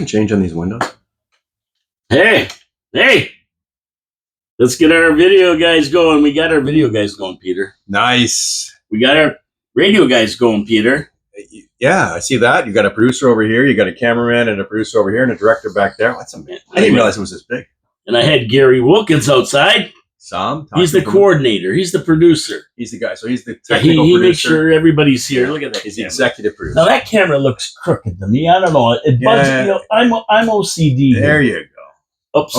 Change on these windows. Hey, let's get our video guys going. We got our video guys going, Peter. Nice. We got our radio guys going, Peter. Yeah, I see that. You got a producer over here. You got a cameraman and a producer over here and a director back there. That's amazing. I didn't realize it was this big. And I had Gary Wilkins outside. He's the coordinator. He's the producer. He's the guy. So he's the technical he producer. makes sure everybody's here. Look at that. He's the executive producer. Now that camera looks crooked to me. I don't know. It bugs me. I'm OCD. There you go. Oops.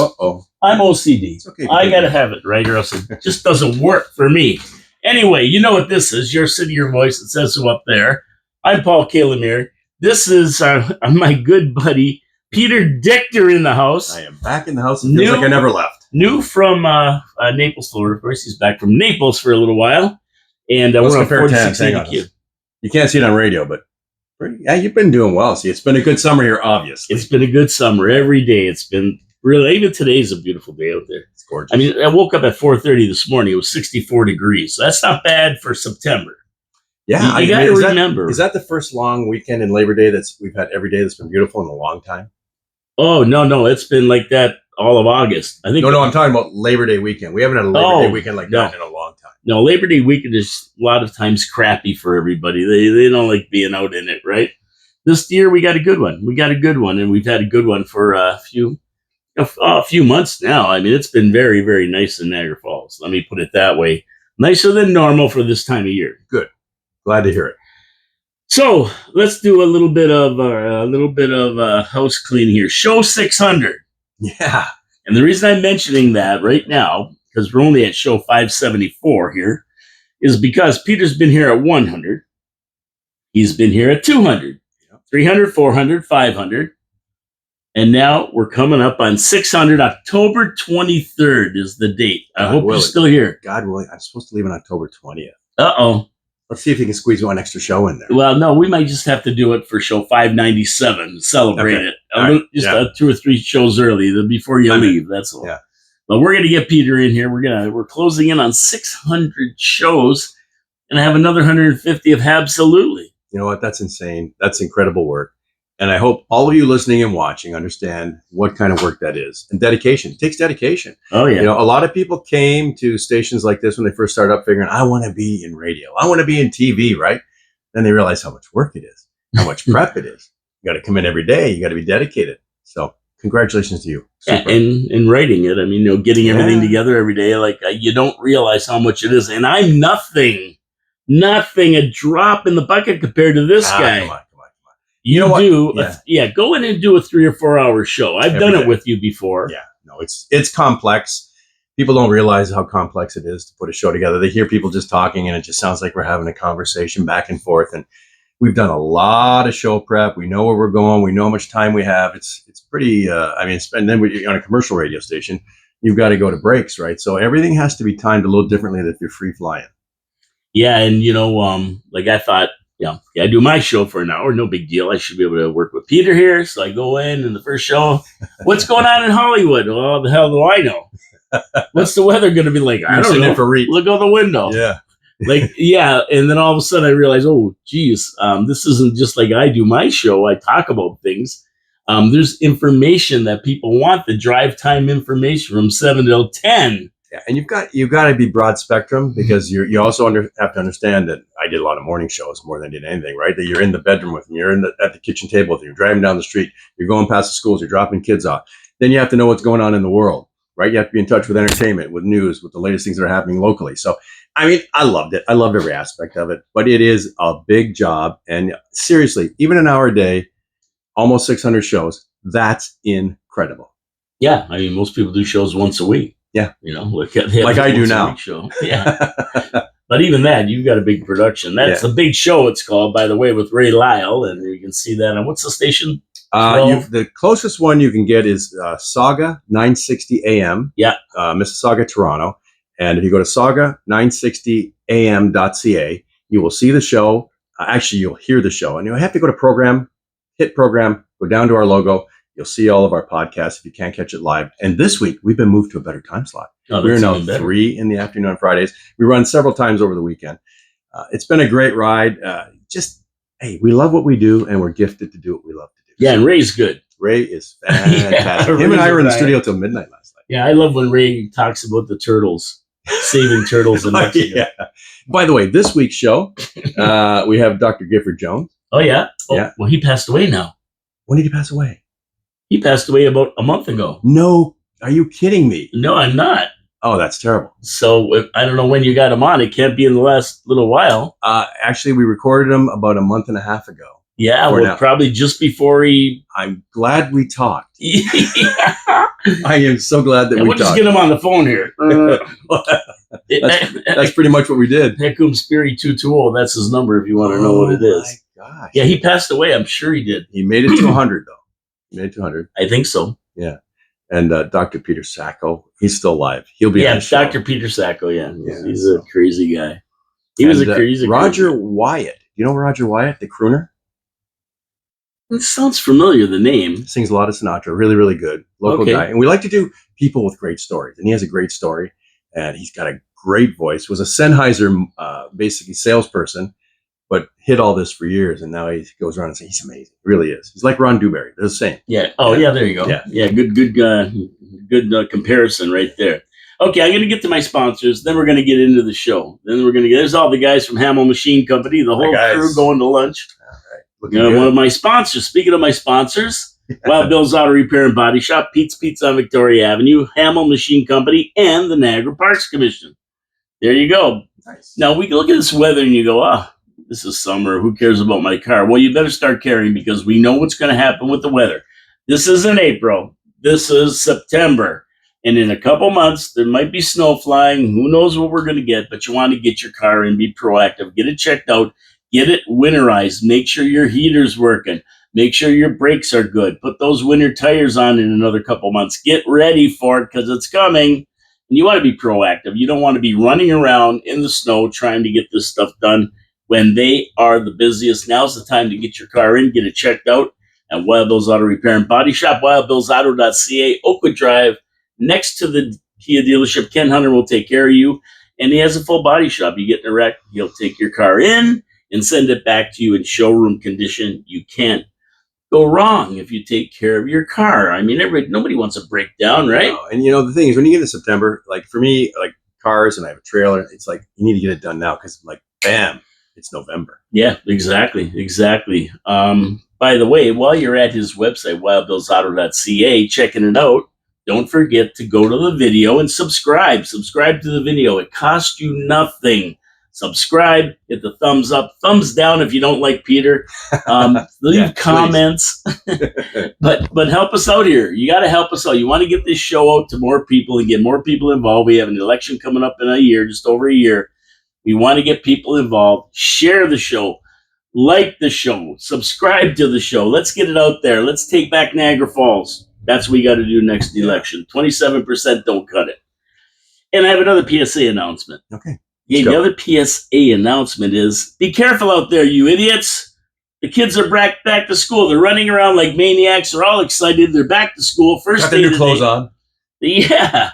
I'm OCD. It's okay. I got to have it right or else it just doesn't work for me. Anyway, you know what this is. Your City, Your Voice. It says so up there. I'm Paul Kalemir. This is my good buddy, Peter Dychtiar in the house. I am back in the house. It feels like I never left. New from Naples, Florida. Of course, he's back from Naples for a little while. And we're on 46 ADQ. You can't see it on radio, but yeah, you've been doing well. See, it's been a good summer here, obviously. It's been a good summer. Every day it's been really, even today's a beautiful day out there. It's gorgeous. I mean, I woke up at 4:30 this morning. It was 64 degrees. So that's not bad for September. Yeah, you got to remember. Is that the first long weekend in Labor Day we've had every day that's been beautiful in a long time? Oh, no. It's been like that all of August. I think. No, I'm talking about Labor Day weekend. We haven't had a Labor Day weekend like that in a long time. No, Labor Day weekend is a lot of times crappy for everybody. They don't like being out in it, right? This year we got a good one. And we've had a good one for a few months now. I mean, it's been very, very nice in Niagara Falls. Let me put it that way. Nicer than normal for this time of year. Good. Glad to hear it. So let's do a little bit of house cleaning here. Show 600. Yeah. And the reason I'm mentioning that right now, because we're only at show 574 here, is because Peter's been here at 100. He's been here at 200, 300, 400, 500. And now we're coming up on 600. October 23rd is the date. I hope you're still here. God willing. I'm supposed to leave on October 20th. Uh-oh. Let's see if you can squeeze one extra show in there. Well, no, we might just have to do it for show 597 to celebrate it. Right. Just 2 or 3 shows early before you leave. That's all. Yeah. But we're going to get Peter in here. We're closing in on 600 shows and I have another 150 of Absolutely. You know what? That's insane. That's incredible work. And I hope all of you listening and watching understand what kind of work that is. And dedication. It takes dedication. Oh, yeah. You know, a lot of people came to stations like this when they first started up figuring, I want to be in radio. I want to be in TV, right? Then they realize how much work it is, how much prep it is. You got to come in every day. You got to be dedicated. So congratulations to you. Super. Yeah, and writing it. I mean, getting everything together every day. Like you don't realize how much it is. And I'm nothing, a drop in the bucket compared to this guy. Come on. You know what? Go in and do a 3 or 4 hour show. I've done it with you before. Yeah, no, it's complex. People don't realize how complex it is to put a show together. They hear people just talking and it just sounds like we're having a conversation back and forth. And we've done a lot of show prep. We know where we're going. We know how much time we have. It's pretty, and then on a commercial radio station, you've got to go to breaks, right? So everything has to be timed a little differently than if you're free flying. Yeah. And I thought, I do my show for an hour. No big deal. I should be able to work with Peter here. So I go in the first show. What's going on in Hollywood? Well, the hell do I know? What's the weather going to be like? I don't know. Look out the window. Yeah. And then all of a sudden I realized, oh, geez, this isn't just like I do my show. I talk about things. There's information that people want, the drive time information from 7 till 10. Yeah, and you've got to be broad spectrum because you also have to understand that I did a lot of morning shows more than I did anything, right? That you're in the bedroom with them, you're at the kitchen table with them, you're driving down the street, you're going past the schools, you're dropping kids off. Then you have to know what's going on in the world, right? You have to be in touch with entertainment, with news, with the latest things that are happening locally. So, I mean, I loved it. I loved every aspect of it, but it is a big job. And seriously, even an hour a day, almost 600 shows, that's incredible. Yeah, I mean, most people do shows once a week. Yeah. Like I do now. Show. Yeah. But even that, you've got a big production. That's a big show, it's called, by the way, with Ray Lyle. And you can see that. And what's the station? The closest one you can get is Saga 960 AM. Yeah. Mississauga, Toronto. And if you go to saga960am.ca, you will see the show. Actually, you'll hear the show. And you'll have to go to program, hit program, go down to our logo. You'll see all of our podcasts if you can't catch it live. And this week, we've been moved to a better time slot. We're now 3 in the afternoon on Fridays. We run several times over the weekend. It's been a great ride. Hey, we love what we do, and we're gifted to do what we love to do. Yeah, and Ray's good. Ray is fantastic. Yeah, Him and Ray's I a were in the riot. studio till midnight last night. Yeah, I love when Ray talks about the turtles, saving turtles in Mexico. Yeah. By the way, this week's show, we have Dr. Gifford Jones. Oh, yeah? Oh, Yeah. well, he passed away now. When did he pass away? He passed away about a month ago. No, are you kidding me? No, I'm not. Oh, that's terrible. So I don't know when you got him on. It can't be in the last little while. Actually, we recorded him about a month and a half ago. Yeah, For well, now. probably just before he. I'm glad we talked. Yeah. I am so glad that we We'll just talked. get him on the phone here. That's pretty much what we did. Hecum Spiri 220. That's his number if you want to know what it is. Oh, my gosh. Yeah, he passed away. I'm sure he did. He made it to 100, though. He made it to 100. I think so. Yeah. And Dr. Peter Sacco, he's still alive. He'll be on the show. Dr. Peter Sacco, yeah. Yeah, He's a crazy guy. He was a crazy Roger Wyatt. You know Roger Wyatt, the crooner? It sounds familiar, the name. Sings a lot of Sinatra. Really, really good. Local guy. And we like to do people with great stories. And he has a great story. And he's got a great voice. Was a Sennheiser, basically salesperson, but hit all this for years. And now he goes around and says, he's amazing. He really is. He's like Ron Dewberry. They're the same. Yeah. Oh, yeah, there you go. Yeah, good comparison right there. Okay, I'm going to get to my sponsors. Then we're going to get into the show. Then we're going to get, there's all the guys from Hamill Machine Company, the whole crew going to lunch. All right. One of my sponsors, speaking of my sponsors, Wild Bill's Auto Repair and Body Shop, Pete's Pizza on Victoria Avenue, Hamill Machine Company, and the Niagara Parks Commission. There you go. Nice. Now, we look at this weather and you go, this is summer. Who cares about my car? Well, you better start caring because we know what's going to happen with the weather. This isn't April. This is September. And in a couple months, there might be snow flying. Who knows what we're going to get, but you want to get your car and be proactive. Get it checked out. Get it winterized. Make sure your heater's working. Make sure your brakes are good. Put those winter tires on in another couple months. Get ready for it because it's coming. And you want to be proactive. You don't want to be running around in the snow trying to get this stuff done when they are the busiest. Now's the time to get your car in, get it checked out at Wild Bill's Auto Repair and Body Shop, wildbillsauto.ca, Oakwood Drive, next to the Kia dealership. Ken Hunter will take care of you, and he has a full body shop. You get in a wreck, he'll take your car in and send it back to you in showroom condition. You can't go wrong if you take care of your car. I mean, nobody wants a breakdown, right? No. And the thing is, when you get to September, like for me, like cars, and I have a trailer, it's like you need to get it done now because, like, bam, it's November. Yeah, exactly. By the way, while you're at his website, wildbillsauto.ca, checking it out, don't forget to go to the video and subscribe. Subscribe to the video. It costs you nothing. Subscribe, hit the thumbs up, thumbs down if you don't like Peter. Leave comments, but help us out here. You got to help us out. You want to get this show out to more people and get more people involved. We have an election coming up in a year, just over a year. We want to get people involved. Share the show, like the show, subscribe to the show. Let's get it out there. Let's take back Niagara Falls. That's what we got to do next election. 27% don't cut it. And I have another PSA announcement. Okay. Yeah, the other PSA announcement is, be careful out there, you idiots. The kids are back to school. They're running around like maniacs. They're all excited. They're back to school. First got day their new clothes on. Yeah.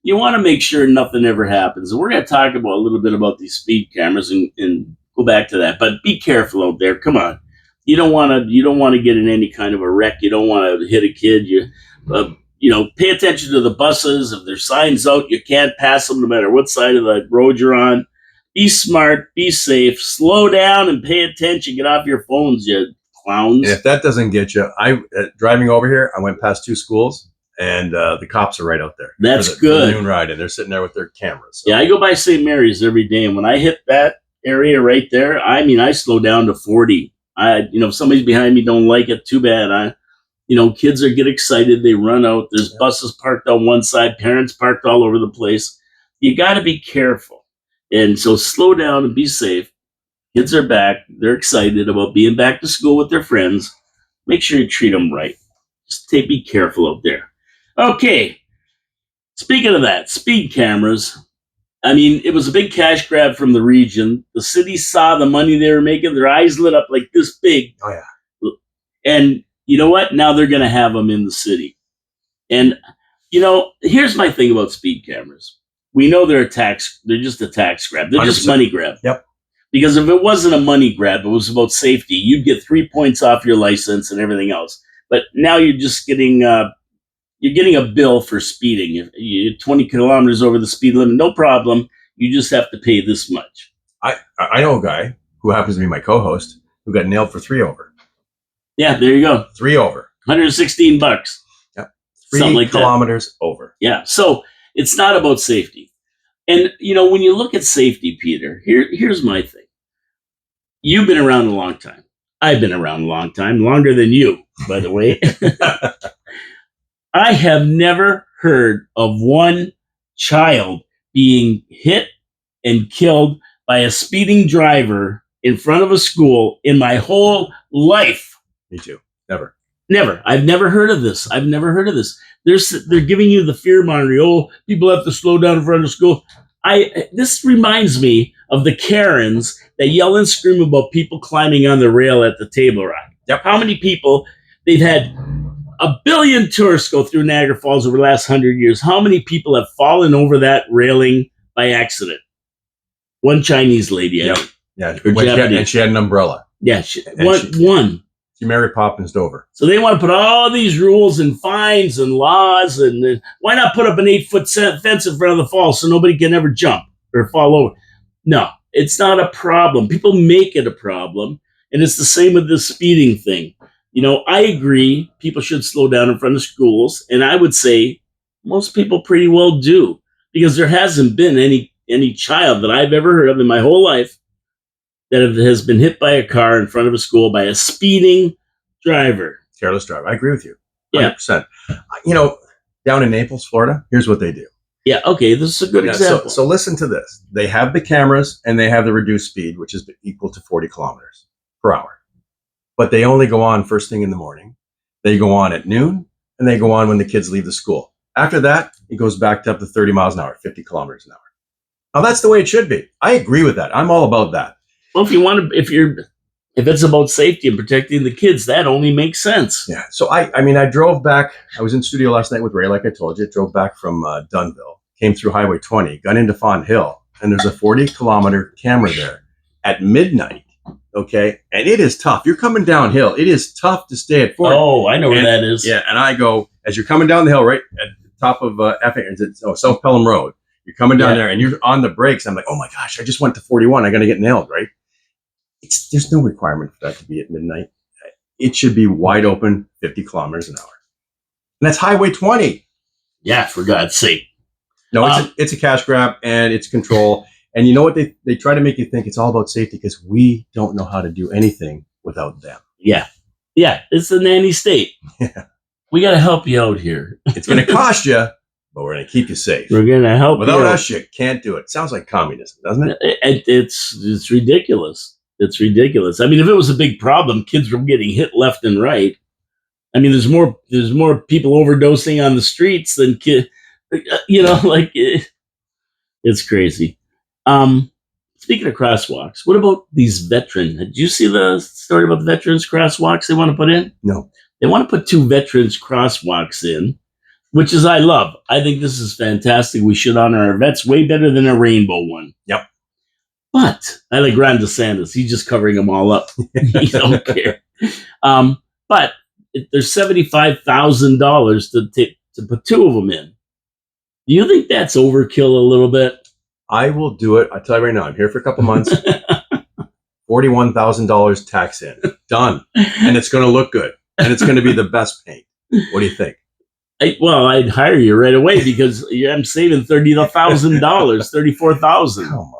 You want to make sure nothing ever happens. And we're going to talk about a little bit about these speed cameras and go back to that. But be careful out there. Come on. You don't want to get in any kind of a wreck. You don't want to hit a kid. Pay attention to the buses. If there's signs out, you can't pass them no matter what side of the road you're on. Be smart, be safe, slow down and pay attention. Get off your phones, you clowns. And if that doesn't get you, driving over here, I went past two schools and the cops are right out there. That's for the good. Noon ride, and they're sitting there with their cameras. So. Yeah, I go by St. Mary's every day, and when I hit that area right there, I slow down to 40. If somebody's behind me don't like it, too bad. Kids get excited. They run out. There's buses parked on one side, parents parked all over the place. You got to be careful. And so slow down and be safe. Kids are back. They're excited about being back to school with their friends. Make sure you treat them right. Just be careful out there. Okay. Speaking of that, speed cameras. It was a big cash grab from the region. The city saw the money they were making. Their eyes lit up like this big. Oh, yeah. And you know what? Now they're going to have them in the city. And, here's my thing about speed cameras. We know they're just a tax grab. They're 100%. Just money grab. Yep. Because if it wasn't a money grab, it was about safety, you'd get 3 points off your license and everything else. But now you're just getting a bill for speeding. If you're 20 kilometers over the speed limit, no problem. You just have to pay this much. I know a guy who happens to be my co-host who got nailed for 3 over. Yeah, there you go. 3 over. $116. Yep. 3 Something like kilometers over. Yeah. So it's not about safety. And when you look at safety, Peter, here's my thing. You've been around a long time. I've been around a long time, longer than you, by the way. I have never heard of one child being hit and killed by a speeding driver in front of a school in my whole life. Me too. Never. Never. I've never heard of this. They're giving you the fear mongering. Oh, people have to slow down in front of school. This reminds me of the Karens that yell and scream about people climbing on the rail at the Table Rock. Yep. How many people? They've had 1 billion tourists go through Niagara Falls over the last 100 years. How many people have fallen over that railing by accident? One Chinese lady. Yep. Yeah. And she had an umbrella. Yeah. One. She Mary Poppins over. So they want to put all these rules and fines and laws, and why not put up an 8-foot fence in front of the falls so nobody can ever jump or fall over? No, it's not a problem. People make it a problem, and it's the same with this speeding thing. I agree people should slow down in front of schools, and I would say most people pretty well do, because there hasn't been any child that I've ever heard of in my whole life that has been hit by a car in front of a school by a speeding driver. Careless driver. I agree with you. 100%. Yeah. Down in Naples, Florida, here's what they do. Yeah, okay, this is a good example. So listen to this. They have the cameras and they have the reduced speed, which is equal to 40 kilometers per hour. But they only go on first thing in the morning. They go on at noon, and they go on when the kids leave the school. After that, it goes back to up to 30 miles an hour, 50 kilometers an hour. Now, that's the way it should be. I agree with that. I'm all about that. Well, if it's about safety and protecting the kids, that only makes sense. Yeah. So I drove back. I was in studio last night with Ray, like I told you. Drove back from Dunnville, came through Highway 20, got into Font Hill, and there's a 40-kilometer camera there at midnight. Okay, and it is tough. You're coming downhill. It is tough to stay at 40. Oh, I know where that is. Yeah, and I go as you're coming down the hill, right at the top of South Pelham Road. You're coming down there, and you're on the brakes. I'm like, oh my gosh, I just went to 41. I'm gonna get nailed, right? There's no requirement for that to be at midnight. It should be wide open, 50 kilometers an hour, and that's Highway 20. Yeah, for God's sake. No, it's a cash grab, and it's control. And you know what? They try to make you think it's all about safety because we don't know how to do anything without them. Yeah. Yeah. It's the nanny state. Yeah. We got to help you out here. It's going to cost you, but we're going to keep you safe. We're going to help Without us, you can't do it. Sounds like communism, doesn't it? It's ridiculous. It's ridiculous. I mean, if it was a big problem, kids were getting hit left and right. I mean, there's more people overdosing on the streets than kids. It's crazy. Speaking of crosswalks, what about these veterans? Did you see the story about the veterans crosswalks they want to put in? No. They want to put 2 veterans crosswalks in, which is I love. I think this is fantastic. We should honor our vets way better than a rainbow one. Yep. But I like Ron DeSantis. He's just covering them all up. He don't care. But there's $75,000 to put 2 of them in. Do you think that's overkill a little bit? I will do it. I tell you right now, I'm here for a couple months. $41,000 tax in. Done. And it's going to look good. And it's going to be the best paint. What do you think? I'd hire you right away because I'm saving $30,000, $34,000.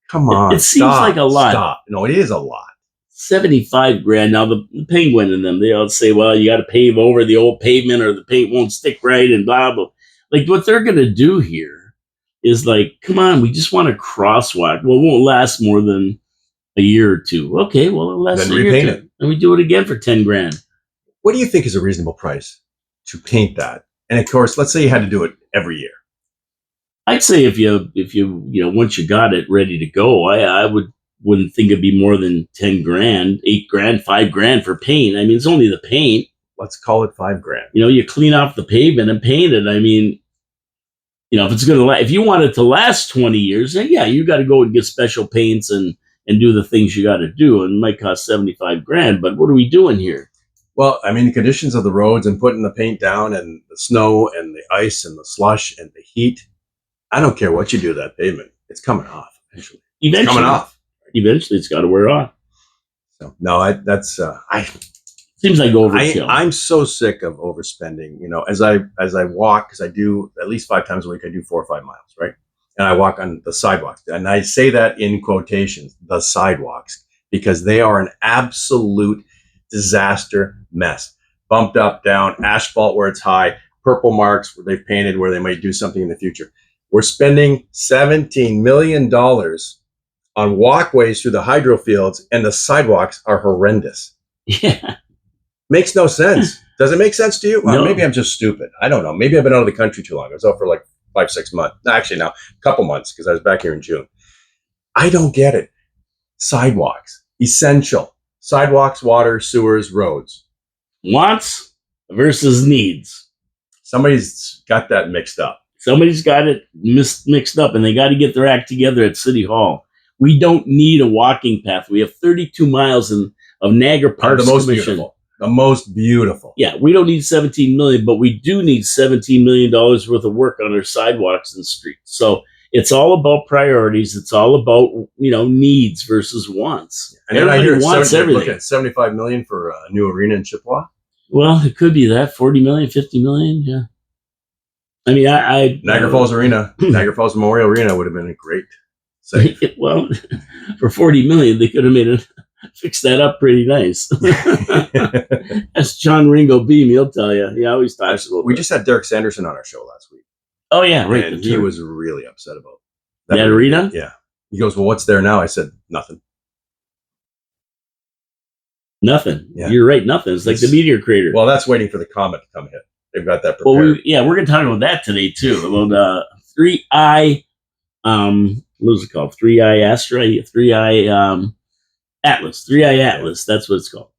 Come on. It seems like a lot. Stop. No, it is a lot. $75,000. Now the Penguin and them, they all say, well, you got to pave over the old pavement or the paint won't stick right and blah, blah. Like what they're going to do here is like, come on, we just want a crosswalk. Well, it won't last more than a year or 2. Okay, well, it'll last then a year repaint or 2. it. And we do it again for $10,000. What do you think is a reasonable price to paint that? And of course, let's say you had to do it every year. I'd say if you once you got it ready to go, I wouldn't think it'd be more than $10,000, $8,000, $5,000 for paint. I mean, it's only the paint. Let's call it $5,000. You clean off the pavement and paint it. I mean, if it's going to if you want it to last 20 years, then yeah, you got to go and get special paints and do the things you got to do. And it might cost $75,000. But what are we doing here? Well, I mean, the conditions of the roads and putting the paint down and the snow and the ice and the slush and the heat. I don't care what you do to that pavement. It's coming off eventually. It's coming off. Eventually, it's got to wear off. So no, I Seems like overkill. I'm so sick of overspending. You know, as I walk, because I do at least 5 times a week, I do 4 or 5 miles, right? And I walk on the sidewalks, and I say that in quotations, the sidewalks, because they are an absolute disaster mess. Bumped up, down, asphalt where it's high, purple marks where they've painted where they might do something in the future. We're spending $17 million on walkways through the hydro fields, and the sidewalks are horrendous. Yeah. Makes no sense. Does it make sense to you? Well, No. maybe I'm just stupid. I don't know. Maybe I've been out of the country too long. I was out for like 5-6 months. Actually, now, a couple months, because I was back here in June. I don't get it. Sidewalks, essential. Sidewalks, water, sewers, roads. Wants versus needs. Somebody's got that mixed up. Somebody's got it mixed up, and they got to get their act together at City Hall. We don't need a walking path. We have 32 miles of Niagara Parks The most Commission. beautiful. The most beautiful. Yeah, we don't need 17 million, but we do need $17 million worth of work on our sidewalks and streets. So it's all about priorities. It's all about, needs versus wants. And then I Everybody hear wants everything. Looking at $75 million for a new arena in Chippewa. Well, it could be that 40 million, 50 million. Yeah. I mean, I Niagara Falls Arena, Niagara Falls Memorial Arena would have been a great save. Well, for 40 million, they could have made it, fixed that up pretty nice. That's John Ringo Beam, he'll tell you. He always talks about We just had Derek Sanderson on our show last week. Oh, yeah, right. And he was really upset about that arena? Yeah. He goes, well, what's there now? I said, nothing. Nothing. Yeah. You're right, nothing. It's like the meteor crater. Well, that's waiting for the comet to come hit. They've got that prepared. Well, we're going to talk about that today, too, about 3i, what was it called? 3i asteroid, 3i Atlas, 3i Atlas. That's what it's called.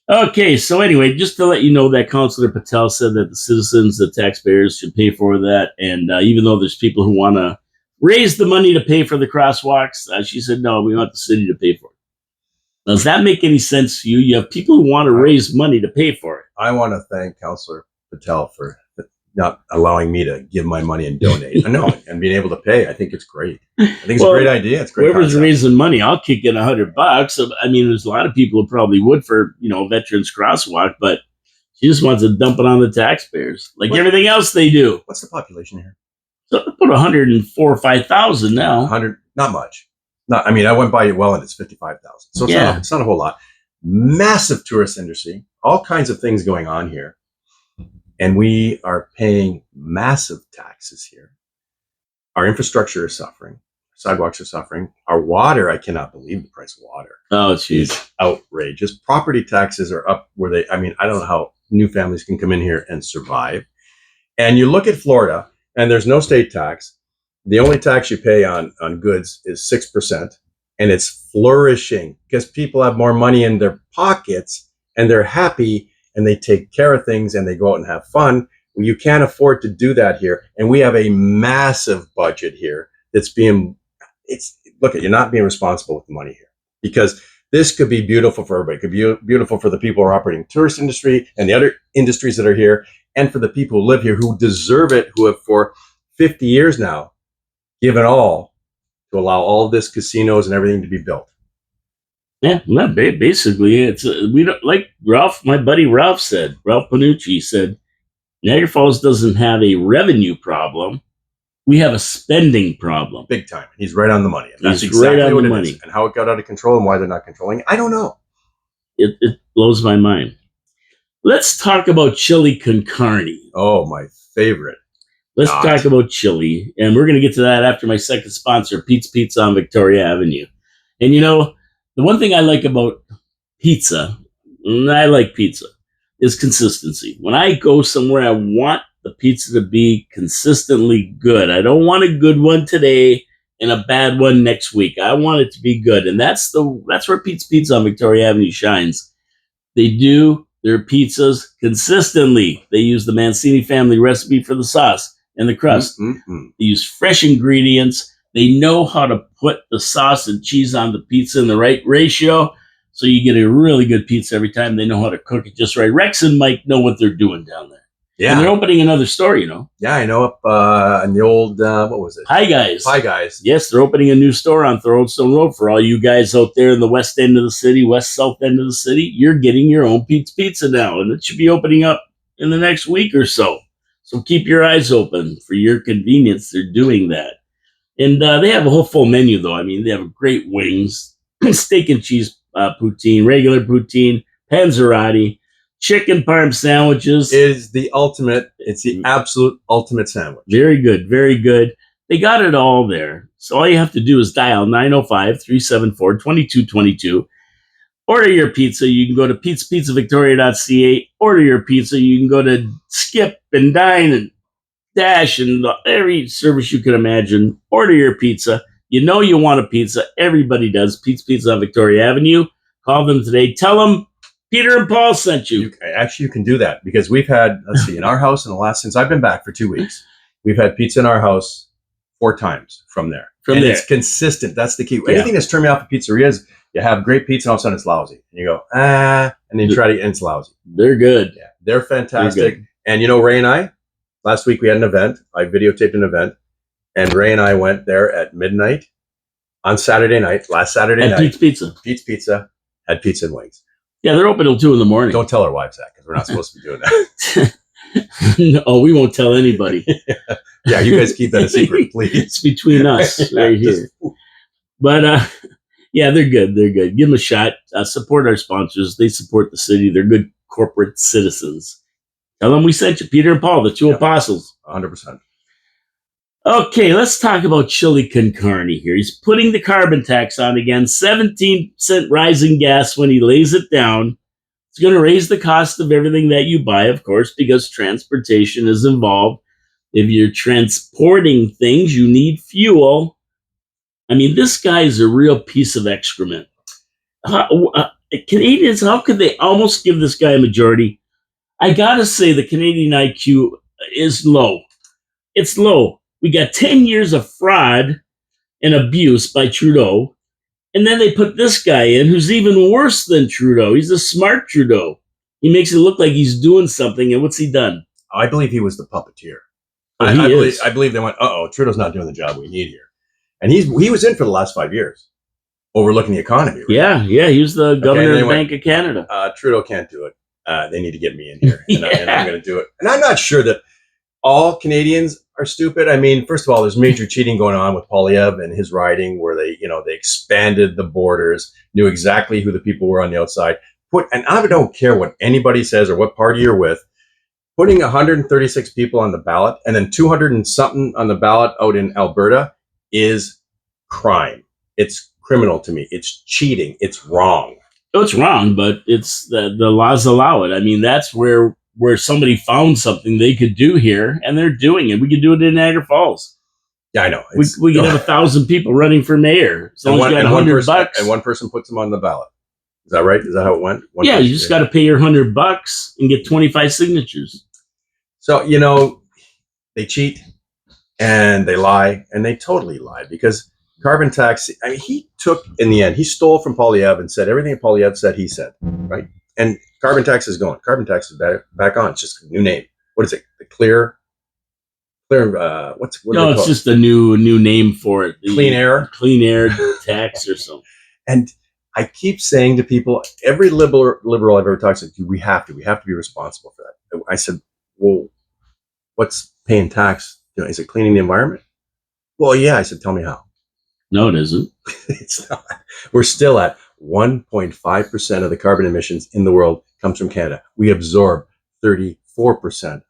Okay, so anyway, just to let you know that Councillor Patel said that the citizens, the taxpayers, should pay for that. And even though there's people who want to raise the money to pay for the crosswalks, she said, no, we want the city to pay for it. Does that make any sense to you? You have people who want to raise money to pay for it. I want to thank Councillor Patel for not allowing me to give my money and donate. I know, and being able to pay. I think it's great. I think it's a great idea. It's great. Whoever's raising money, I'll kick in $100. I mean, there's a lot of people who probably would for, Veterans Crosswalk, but she just wants to dump it on the taxpayers, like everything else they do. What's the population here? So about 104 or 5,000 now. 100, not much. I went by well, and it's 55,000. So it's not a whole lot. Massive tourist industry, all kinds of things going on here. And we are paying massive taxes here. Our infrastructure is suffering. Sidewalks are suffering. Our water, I cannot believe the price of water. Oh, jeez. It's outrageous. Property taxes are up where I don't know how new families can come in here and survive. And you look at Florida, and there's no state tax. The only tax you pay on goods is 6%. And it's flourishing because people have more money in their pockets and they're happy and they take care of things and they go out and have fun. Well, you can't afford to do that here. And we have a massive budget here that's you're not being responsible with the money here, because this could be beautiful for everybody. It could be beautiful for the people who are operating the tourist industry and the other industries that are here, and for the people who live here who deserve it, who have for 50 years now given all to allow all of this casinos and everything to be built. Yeah, well, basically, it's we don't, like Ralph, my buddy Ralph Panucci said, Niagara Falls doesn't have a revenue problem. We have a spending problem. Big time. He's right on the money. And that's He's exactly right on what the it money. is. And how it got out of control and why they're not controlling it, I don't know. It blows my mind. Let's talk about chili con carne. Oh, my favorite. Let's talk about chili. And we're going to get to that after my second sponsor, Pete's Pizza on Victoria Avenue. And the one thing I like about pizza, and I like pizza, is consistency. When I go somewhere, I want the pizza to be consistently good. I don't want a good one today and a bad one next week. I want it to be good. And that's where Pete's Pizza on Victoria Avenue shines. They do their pizzas consistently. They use the Mancini family recipe for the sauce and the crust. Mm-hmm. They use fresh ingredients. They know how to put the sauce and cheese on the pizza in the right ratio. So you get a really good pizza every time. They know how to cook it just right. Rex and Mike know what they're doing down there. Yeah. And they're opening another store, you know. Yeah, I know, up in the old, what was it? Hi, guys. Hi, guys. Yes, they're opening a new store on Thoroldstone Road for all you guys out there in the west end of the city, west-south end of the city. You're getting your own Pete's Pizza now, and it should be opening up in the next week or so. So keep your eyes open for your convenience. They're doing that. And they have a whole full menu, though. I mean, they have great wings, steak and cheese poutine, regular poutine, panzerotti, chicken parm sandwiches. Is the ultimate. It's the absolute ultimate sandwich. Very good, very good. They got it all there. So all you have to do is dial 905-374-2222. Order your pizza. You can go to pizzavictoria.ca. Order your pizza. You can go to Skip and Dine and Dash and every service you can imagine. Order your pizza. You know you want a pizza. Everybody does. Pete's Pizza on Victoria Avenue. Call them today. Tell them Peter and Paul sent you. You can do that because we've had, let's see, in our house since I've been back for 2 weeks, we've had pizza in our house 4 times from there. It's consistent. That's the key. Yeah. Anything that's turned me off of pizzerias, you have great pizza and all of a sudden it's lousy. And you go, and then you try to, and it's lousy. They're good. Yeah, they're fantastic. And you know, Ray and I, last week we had an event. I videotaped an event. And Ray and I went there at midnight on Saturday night, last Saturday night. Pete's Pizza. Pete's Pizza had pizza and wings. Yeah, they're open till 2 in the morning. Don't tell our wives that because we're not supposed to be doing that. No, we won't tell anybody. Yeah, you guys keep that a secret, please. It's between us right here. But yeah, they're good. They're good. Give them a shot. Support our sponsors. They support the city. They're good corporate citizens. Tell them we sent you, Peter and Paul, the two apostles. 100%. Okay, let's talk about Chili Con Carne here. He's putting the carbon tax on again. 17% rise in gas when he lays it down. It's going to raise the cost of everything that you buy, of course, because transportation is involved. If you're transporting things, you need fuel. I mean, this guy is a real piece of excrement. Canadians, how could they almost give this guy a majority? I got to say the Canadian IQ is low. It's low. We got 10 years of fraud and abuse by Trudeau. And then they put this guy in who's even worse than Trudeau. He's a smart Trudeau. He makes it look like he's doing something. And what's he done? I believe he was the puppeteer. Oh, I believe they went, Trudeau's not doing the job we need here. And he was in for the last 5 years, overlooking the economy. Right? Yeah. He was the governor of the Bank of Canada. Trudeau can't do it. They need to get me in here. And I'm going to do it. And I'm not sure that all Canadians are stupid. I mean, first of all, there's major cheating going on with Poilievre and his riding where they expanded the borders, knew exactly who the people were on the outside. And I don't care what anybody says or what party you're with, putting 136 people on the ballot and then 200 and something on the ballot out in Alberta is crime. It's criminal to me. It's cheating. It's wrong. Oh, it's wrong, but it's the laws allow it. I mean, that's where somebody found something they could do here, and they're doing it. We could do it in Niagara Falls. Yeah, I know. We could have 1,000 people running for mayor. As long as you got $100. And one person puts them on the ballot. Is that right? Is that how it went? You just got to pay your $100 and get 25 signatures. So, they cheat and they lie, and they totally lie because carbon tax, I mean, he stole from Poilievre and said everything Poilievre said, he said, right? And carbon tax is going. Carbon tax is back on. It's just a new name. What is it? The clear. It's just a new name for it. Clean air tax or something. And I keep saying to people, every liberal I've ever talked to, we have to be responsible for that. I said, well, what's paying tax? Is it cleaning the environment? Well, yeah. I said, tell me how. No, it isn't. It's not. We're still at 1.5% of the carbon emissions in the world comes from Canada. We absorb 34%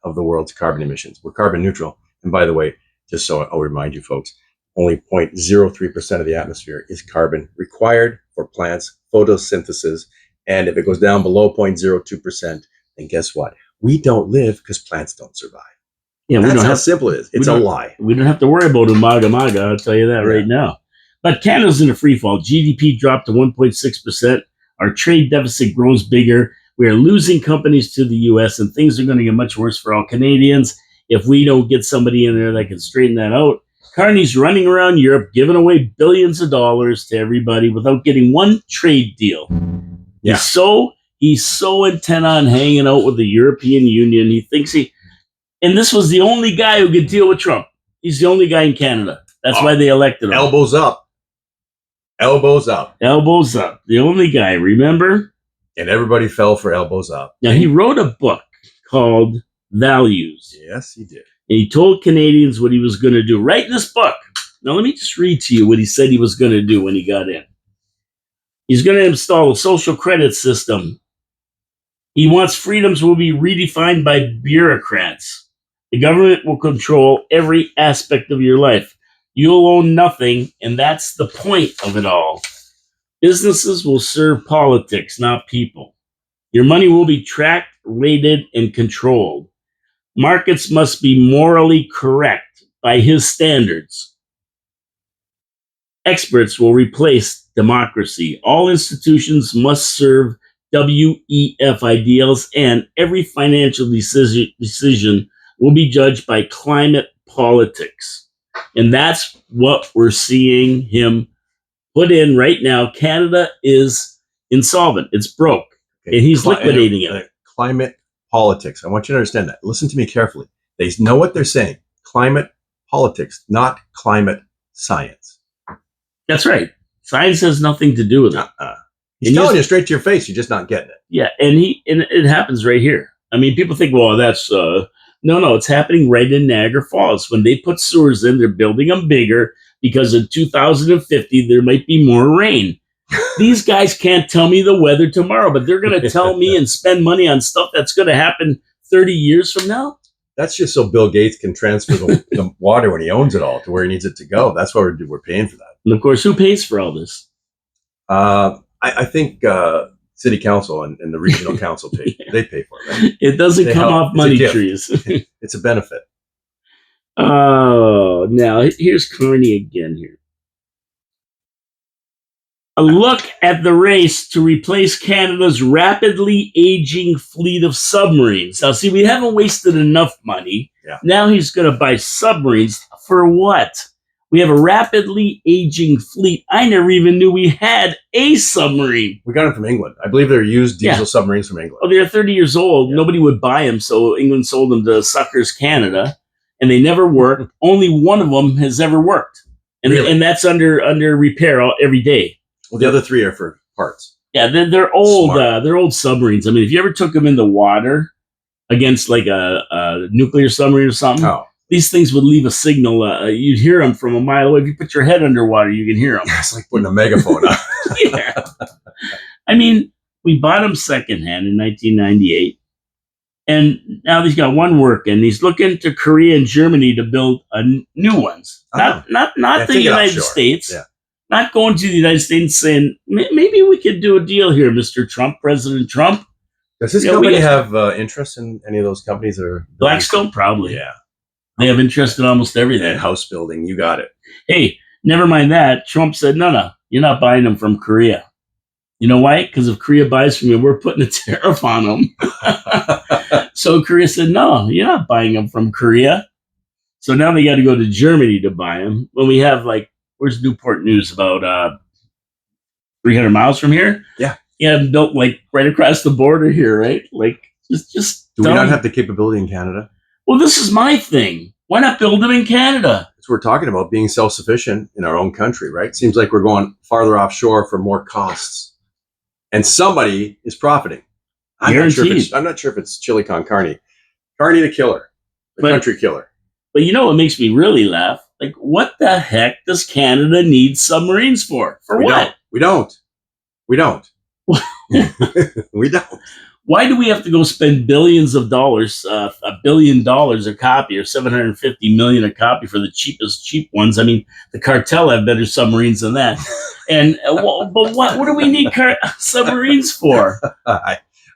of the world's carbon emissions. We're carbon neutral. And by the way, just so I'll remind you folks, only 0.03% of the atmosphere is carbon required for plants' photosynthesis. And if it goes down below 0.02%, then guess what? We don't live because plants don't survive. Yeah, that's how simple it is. It's a lie. We don't have to worry about umaga maga, I'll tell you that right now. But Canada's in a free fall. GDP dropped to 1.6%. Our trade deficit grows bigger. We are losing companies to the U.S., and things are going to get much worse for all Canadians if we don't get somebody in there that can straighten that out. Carney's running around Europe, giving away billions of dollars to everybody without getting one trade deal. Yeah. He's so intent on hanging out with the European Union. He thinks and this was the only guy who could deal with Trump. He's the only guy in Canada. That's why they elected him. Elbows up. Elbows up. Elbows up. The only guy, remember? And everybody fell for elbows up. Now, he wrote a book called Values. Yes, he did. And he told Canadians what he was going to do. Right in this book. Now, let me just read to you what he said he was going to do when he got in. He's going to install a social credit system. He wants freedoms will be redefined by bureaucrats. The government will control every aspect of your life. You'll own nothing, and that's the point of it all. Businesses will serve politics, not people. Your money will be tracked, rated, and controlled. Markets must be morally correct by his standards. Experts will replace democracy. All institutions must serve WEF ideals, and every financial decision will be judged by climate politics. And that's what we're seeing him put in right now. Canada is insolvent. It's broke. Okay. And he's liquidating it. Climate politics. I want you to understand that. Listen to me carefully. They know what they're saying. Climate politics, not climate science. That's right. Science has nothing to do with it. He's telling you straight to your face. You're just not getting it. Yeah, and it happens right here. I mean, people think, well, that's no, it's happening right in Niagara Falls. When they put sewers in, they're building them bigger because in 2050 there might be more rain. These guys can't tell me the weather tomorrow, but they're going to tell me and spend money on stuff that's going to happen 30 years from now. That's just so Bill Gates can transfer the water when he owns it all to where he needs it to go. That's why we're paying for that. And of course, who pays for all this? I think city council and the regional council pay. Yeah. They pay for it. Right? It doesn't come off money trees. It's a benefit. Oh, now here's Carney again here. A look at the race to replace Canada's rapidly aging fleet of submarines. Now, see, we haven't wasted enough money. Yeah. Now he's going to buy submarines for what? We have a rapidly aging fleet. I never even knew we had a submarine. We got them from England. I believe they're used diesel submarines from England. Oh, they're 30 years old. Yeah. Nobody would buy them, so England sold them to Suckers Canada, and they never worked. Only one of them has ever worked, and really? And that's under repair every day. Well, the other three are for parts. Yeah, they're old. They're old submarines. I mean, if you ever took them in the water against like a nuclear submarine or something, these things would leave a signal. You'd hear them from a mile away. If you put your head underwater, you can hear them. It's like putting a megaphone on. Yeah. I mean, we bought them secondhand in 1998, and now he's got one working. He's looking to Korea and Germany to build new ones. Not the United States. Yeah. Not going to the United States saying, maybe we could do a deal here, Mr. Trump, President Trump. Does this company have interest in any of those companies that are... Blackstone? Probably. Yeah. They have interest in almost everything. And house building, you got it. Hey, never mind that. Trump said, no, you're not buying them from Korea. You know why? Because if Korea buys from you, we're putting a tariff on them. So Korea said, no, you're not buying them from Korea. So now they got to go to Germany to buy them. When we have where's Newport News? About 300 miles from here? Yeah. Yeah, built right across the border here, right? Just do we not have the capability in Canada? Well, this is my thing. Why not build them in Canada? That's what we're talking about, being self-sufficient in our own country, right? Seems like we're going farther offshore for more costs. And somebody is profiting. I'm not sure if it's chili con carne. Carne the killer. The country killer. But you know what makes me really laugh? What the heck does Canada need submarines for? For what? We don't. We don't. Why do we have to go spend billions of dollars, $1 billion a copy or $750 million a copy for the cheap ones? I mean, the cartel have better submarines than that. And but what do we need submarines for?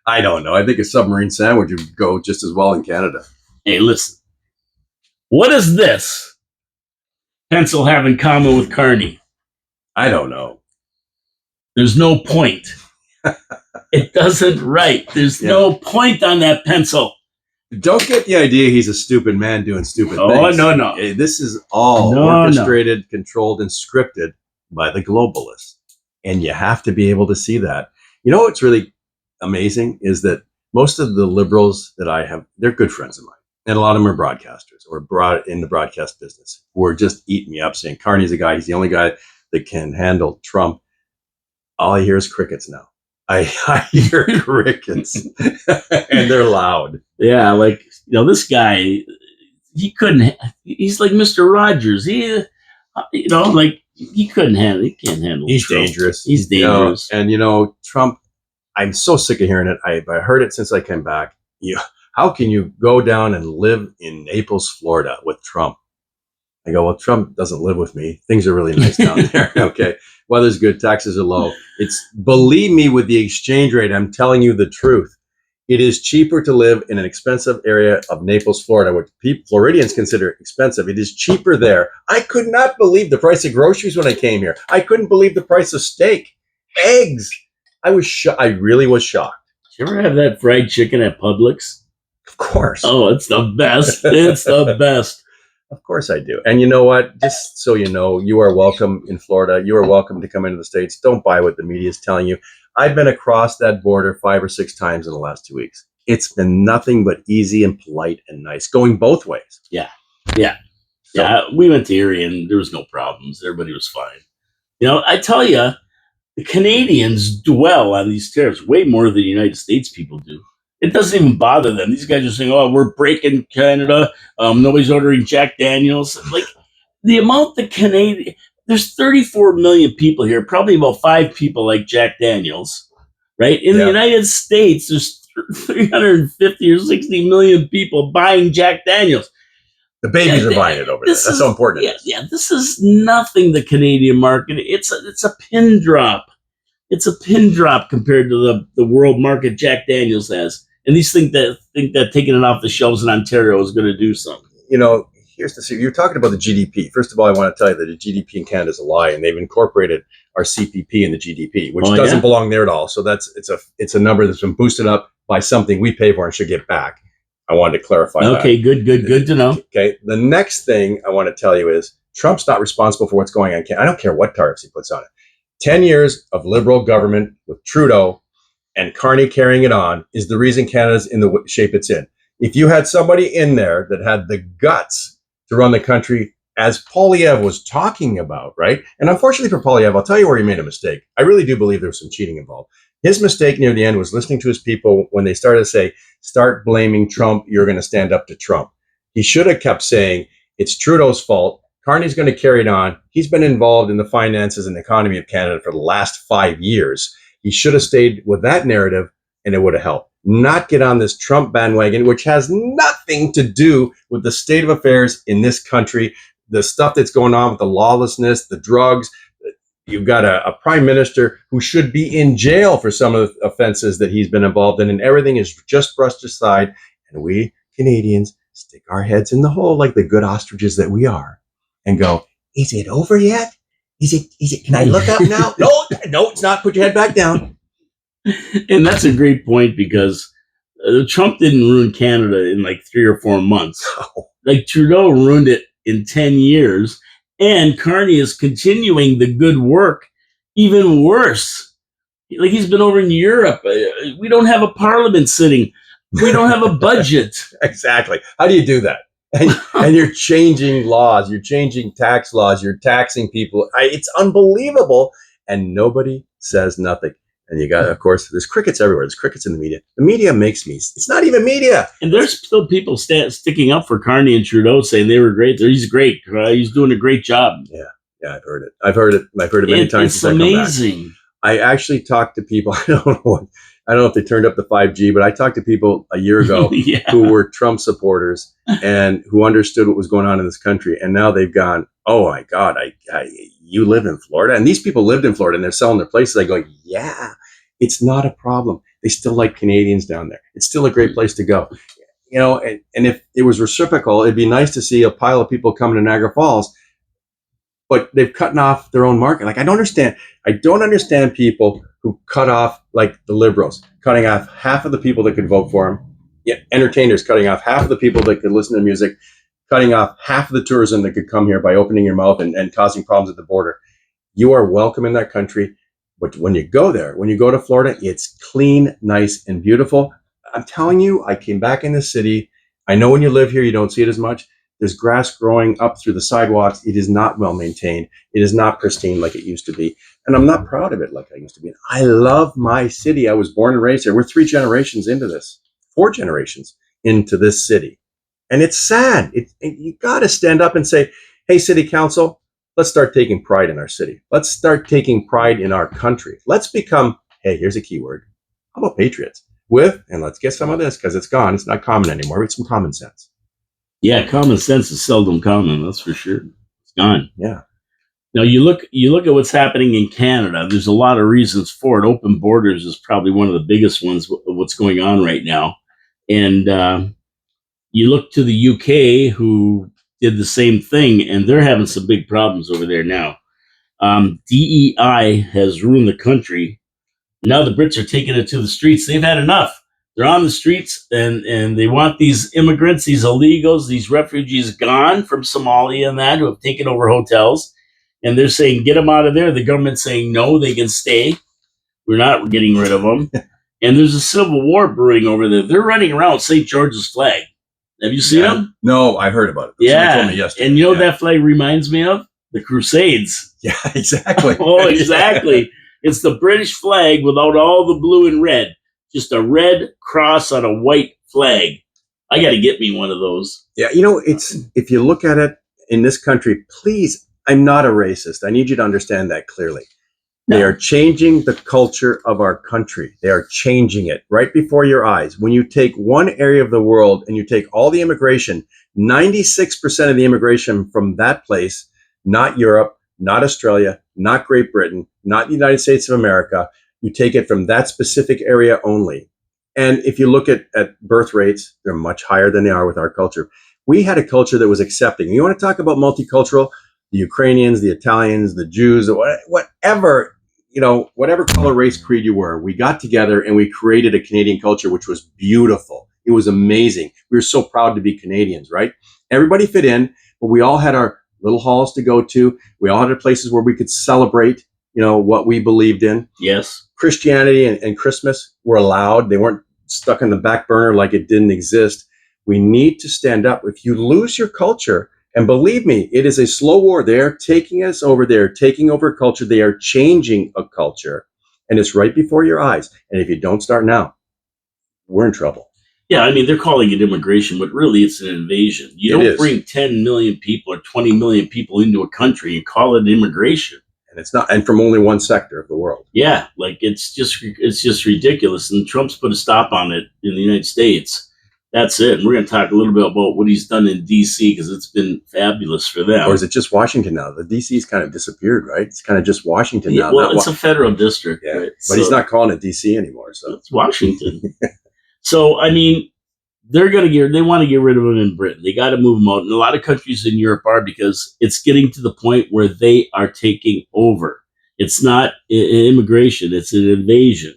I don't know. I think a submarine sandwich would go just as well in Canada. Hey, listen. What does this pencil have in common with Carney? I don't know. There's no point. It doesn't write. There's no point on that pencil. Don't get the idea he's a stupid man doing stupid things. Oh, no. This is all orchestrated, controlled, and scripted by the globalists. And you have to be able to see that. You know what's really amazing is that most of the liberals that I have, they're good friends of mine. And a lot of them are broadcasters or brought in the broadcast business who are just eating me up saying Carney's a guy, he's the only guy that can handle Trump. All I hear is crickets now. I hear crickets and they're loud. Yeah, like, this guy, he couldn't, he's like Mr. Rogers. He couldn't handle, he can't handle He's Trump. dangerous. He's dangerous. And Trump, I'm so sick of hearing it. I've heard it since I came back. How can you go down and live in Naples, Florida with Trump? I go, well, Trump doesn't live with me. Things are really nice down there. Okay. Weather's good. Taxes are low. Believe me, with the exchange rate, I'm telling you the truth. It is cheaper to live in an expensive area of Naples, Florida, which Floridians consider expensive. It is cheaper there. I could not believe the price of groceries when I came here. I couldn't believe the price of steak, eggs. I really was shocked. Did you ever have that fried chicken at Publix? Of course. Oh, it's the best. It's the best. Of course I do. And you know what? Just so you know, you are welcome in Florida. You are welcome to come into the States. Don't buy what the media is telling you. I've been across that border 5 or 6 times in the last 2 weeks. It's been nothing but easy and polite and nice, going both ways. Yeah. We went to Erie and there was no problems. Everybody was fine. I tell you, the Canadians dwell on these tariffs way more than the United States people do. It doesn't even bother them. These guys are saying, "Oh, we're breaking Canada. Nobody's ordering Jack Daniels." Like the amount the Canadian, there's 34 million people here. Probably about 5 people like Jack Daniels, right? In the United States, there's 350 or 60 million people buying Jack Daniels. The babies are buying it over there. That's so important. Yeah. This is nothing. The Canadian market. It's a pin drop. It's a pin drop compared to the world market Jack Daniels has. And these think that taking it off the shelves in Ontario is going to do something. Here's the you're talking about the GDP. First of all, I want to tell you that the GDP in Canada is a lie, and they've incorporated our CPP in the GDP, which doesn't belong there at all. So it's a number that's been boosted up by something we pay for and should get back. I wanted to clarify that. Okay, good to know. Okay, the next thing I want to tell you is Trump's not responsible for what's going on in Canada. I don't care what tariffs he puts on it. 10 years of liberal government with Trudeau and Carney carrying it on is the reason Canada's in the shape it's in. If you had somebody in there that had the guts to run the country, as Poilievre was talking about, right? And unfortunately for Poilievre, I'll tell you where he made a mistake. I really do believe there was some cheating involved. His mistake near the end was listening to his people when they started to say, start blaming Trump, you're going to stand up to Trump. He should have kept saying, it's Trudeau's fault. Carney's going to carry it on. He's been involved in the finances and economy of Canada for the last 5 years. He should have stayed with that narrative and it would have helped. Not get on this Trump bandwagon, which has nothing to do with the state of affairs in this country, the stuff that's going on with the lawlessness, the drugs. You've got a prime minister who should be in jail for some of the offenses that he's been involved in, and everything is just brushed aside. And we Canadians stick our heads in the hole like the good ostriches that we are and go, is it over yet? Is it, can I look up now? No, it's not. Put your head back down. And that's a great point because Trump didn't ruin Canada in like 3 or 4 months. Oh. Like Trudeau ruined it in 10 years. And Carney is continuing the good work even worse. Like he's been over in Europe. We don't have a parliament sitting. We don't have a budget. Exactly. How do you do that? And you're changing laws. You're changing tax laws. You're taxing people. It's unbelievable. And nobody says nothing. And you got, of course, there's crickets everywhere. There's crickets in the media. The media makes me, it's not even media. And there's still people sticking up for Carney and Trudeau saying they were great. He's great. He's doing a great job. Yeah, I've heard it. I've heard it many times. It's amazing. I actually talked to people. I don't know if they turned up the 5G, but I talked to people a year ago who were Trump supporters and who understood what was going on in this country. And now they've gone, oh my God, you live in Florida? And these people lived in Florida and they're selling their places. I go, yeah, it's not a problem. They still like Canadians down there. It's still a great place to go. And if it was reciprocal, it'd be nice to see a pile of people coming to Niagara Falls, but they've cut off their own market. Like, I don't understand people who cut off, like the liberals, cutting off half of the people that could vote for them. Yeah, entertainers cutting off half of the people that could listen to music, cutting off half of the tourism that could come here by opening your mouth and causing problems at the border. You are welcome in that country, But when you go there, when you go to Florida, it's clean, nice, and beautiful. I'm telling you, I came back in the city. I know when you live here, you don't see it as much. There's grass growing up through the sidewalks. It is not well maintained. It is not pristine like it used to be. And I'm not proud of it like I used to be. I love my city. I was born and raised here. We're 3 generations into this, 4 generations into this city. And it's sad. You got to stand up and say, hey, city council, let's start taking pride in our city. Let's start taking pride in our country. Let's become, hey, here's a key word. How about patriots? And let's get some of this because it's gone. It's not common anymore. It's some common sense. Yeah, common sense is seldom common. That's for sure. It's gone. Yeah. Now you look at what's happening in Canada. There's a lot of reasons for it. Open borders is probably one of the biggest ones of what's going on right now. And you look to the UK, who did the same thing, and they're having some big problems over there now. DEI has ruined the country. Now the Brits are taking it to the streets. They've had enough. They're on the streets, and they want these immigrants, these illegals, these refugees gone from Somalia and that, who have taken over hotels. And they're saying, get them out of there. The government's saying, no, they can stay. We're not getting rid of them. And there's a civil war brewing over there. They're running around with St. George's flag. Have you seen them? No, I heard about it. Yeah. Told me yesterday. And you know what that flag reminds me of? The Crusades. Yeah, exactly. Oh, exactly. It's the British flag without all the blue and red. Just a red cross on a white flag. I got to get me one of those. Yeah, it's if you look at it in this country, please, I'm not a racist. I need you to understand that clearly. No. They are changing the culture of our country. They are changing it right before your eyes. When you take one area of the world and you take all the immigration, 96% of the immigration from that place, not Europe, not Australia, not Great Britain, not the United States of America, you take it from that specific area only. And if you look at birth rates, they're much higher than they are with our culture. We had a culture that was accepting. You want to talk about multicultural? The Ukrainians, the Italians, the Jews, whatever, whatever color, race, creed you were, we got together and we created a Canadian culture, which was beautiful. It was amazing. We were so proud to be Canadians, right? Everybody fit in, but we all had our little halls to go to. We all had our places where we could celebrate, what we believed in. Yes. Christianity and Christmas were allowed. They weren't stuck in the back burner like it didn't exist. We need to stand up. If you lose your culture, and believe me, it is a slow war. They are taking us over. They are taking over culture. They are changing a culture. And it's right before your eyes. And if you don't start now, we're in trouble. Yeah, I mean, they're calling it immigration, but really it's an invasion. You don't bring 10 million people or 20 million people into a country and call it immigration. And it's not, and from only one sector of the world. Yeah, like it's just ridiculous. And Trump's put a stop on it in the United States. That's it. And we're going to talk a little bit about what he's done in D.C. because it's been fabulous for them. Or is it just Washington now? The D.C.'s kind of disappeared, right? It's kind of just Washington now. Well, it's a federal district. Yeah, right? But he's not calling it D.C. anymore. So it's Washington. So, I mean, they want to get rid of them in Britain. They got to move them out. And a lot of countries in Europe are, because it's getting to the point where they are taking over. It's not immigration. It's an invasion.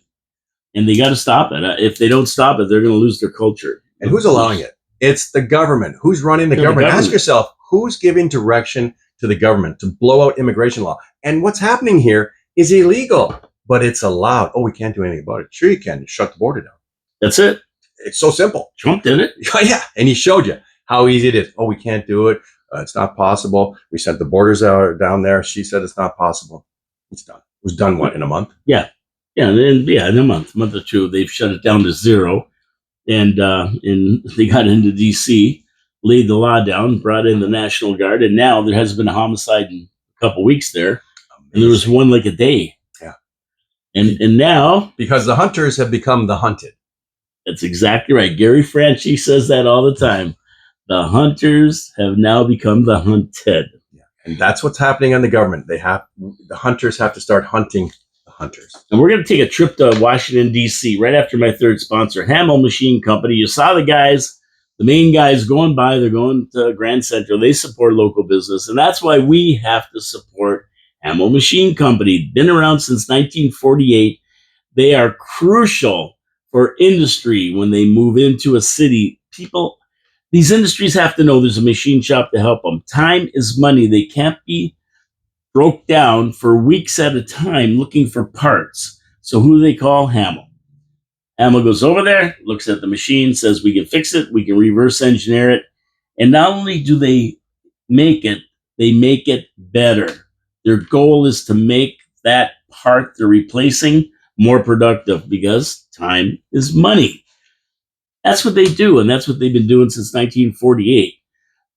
And they got to stop it. If they don't stop it, they're going to lose their culture. And who's allowing it? It's the government. Who's running the government? Ask yourself, who's giving direction to the government to blow out immigration law? And what's happening here is illegal, but it's allowed. Oh, we can't do anything about it. Sure you can. Shut the border down. That's it. It's so simple. Trump did it. Yeah. And he showed you how easy it is. Oh, we can't do it. It's not possible. We sent the borders out down there. She said it's not possible. It's done. It was done, what, in a month? Yeah. Yeah. And in a month or two, they've shut it down to zero. And they got into D.C., laid the law down, brought in the National Guard, and now there hasn't been a homicide in a couple of weeks there. Amazing. And there was one like a day. Yeah. And now... Because the hunters have become the hunted. That's exactly right. Gary Franchi says that all the time. The hunters have now become the hunted. Yeah. And that's what's happening on the government. The hunters have to start hunting hunters. And we're going to take a trip to Washington, D.C. right after my third sponsor, Hamel Machine Company. You saw the guys, the main guys going by. They're going to Grand Central. They support local business. And that's why we have to support Hamel Machine Company. Been around since 1948. They are crucial for industry when they move into a city. These industries have to know there's a machine shop to help them. Time is money. They can't be broke down for weeks at a time looking for parts. So who do they call? Hamel. Hamel goes over there, looks at the machine, says we can fix it, we can reverse engineer it. And not only do they make it better. Their goal is to make that part they're replacing more productive because time is money. That's what they do, and that's what they've been doing since 1948.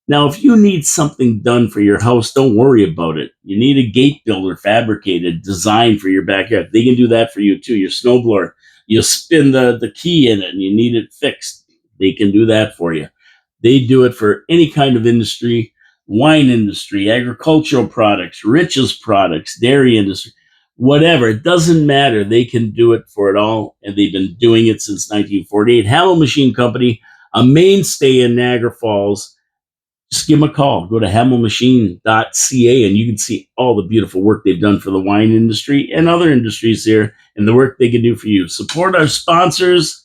Now, if you need something done for your house, don't worry about it. You need a gate builder fabricated, designed for your backyard. They can do that for you too. Your snowblower, you spin the key in it and you need it fixed. They can do that for you. They do it for any kind of industry, wine industry, agricultural products, riches products, dairy industry, whatever. It doesn't matter. They can do it for it all, and they've been doing it since 1948. Hamel Machine Company, a mainstay in Niagara Falls. Just give them a call. Go to hamelmachine.ca and you can see all the beautiful work they've done for the wine industry and other industries here and the work they can do for you. Support our sponsors.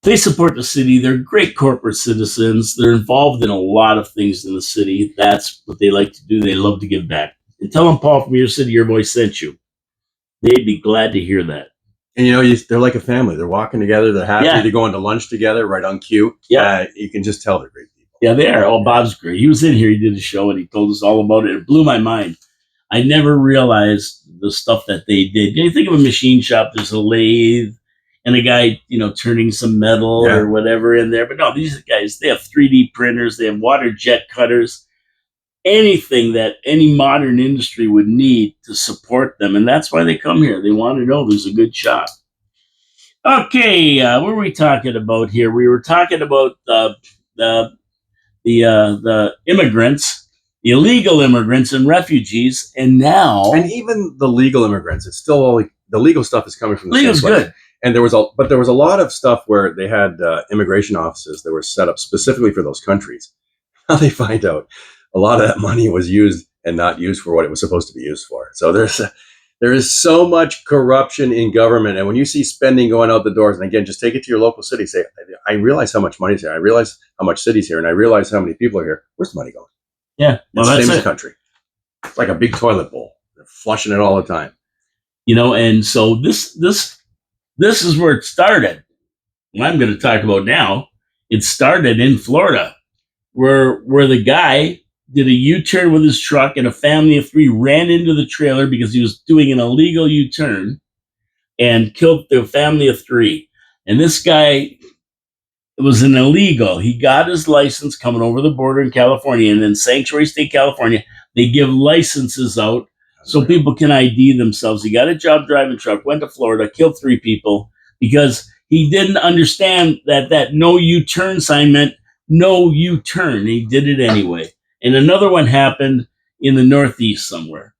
They support the city. They're great corporate citizens. They're involved in a lot of things in the city. That's what they like to do. They love to give back. And tell them Paul from Your City, Your Voice sent you. They'd be glad to hear that. And they're like a family. They're walking together. They're happy. Yeah. They're going to lunch together right on cue. Yeah. You can just tell they're great people. Yeah, they are. Oh, Bob's great. He was in here. He did a show and he told us all about it. It blew my mind. I never realized the stuff that they did. You think of a machine shop, there's a lathe and a guy, turning some metal or whatever in there. But no, these guys, they have 3D printers. They have water jet cutters. Anything that any modern industry would need to support them. And that's why they come here. They want to know there's a good shop. Okay, what were we talking about here? We were talking about the immigrants, the illegal immigrants and refugees, and now... And even the legal immigrants, it's still all the legal stuff is coming from the legal's same place. Good. And there was a lot of stuff where they had immigration offices that were set up specifically for those countries. Now they find out a lot of that money was used and not used for what it was supposed to be used for. So there is so much corruption in government. And when you see spending going out the doors, and again, just take it to your local city, say, I realize how much money's here. I realize how much city's here. And I realize how many people are here. Where's the money going? Yeah. Well, that's the same as the country. It's like a big toilet bowl. They're flushing it all the time. And so this is where it started. What I'm going to talk about now, it started in Florida, where the guy did a U-turn with his truck and a family of 3 ran into the trailer because he was doing an illegal U-turn and killed the family of 3. And this guy was an illegal. He got his license coming over the border in California, and in Sanctuary State, California, they give licenses out so people can ID themselves. He got a job driving truck, went to Florida, killed 3 people because he didn't understand that no U-turn sign meant no U-turn. He did it anyway. And another one happened in the Northeast somewhere.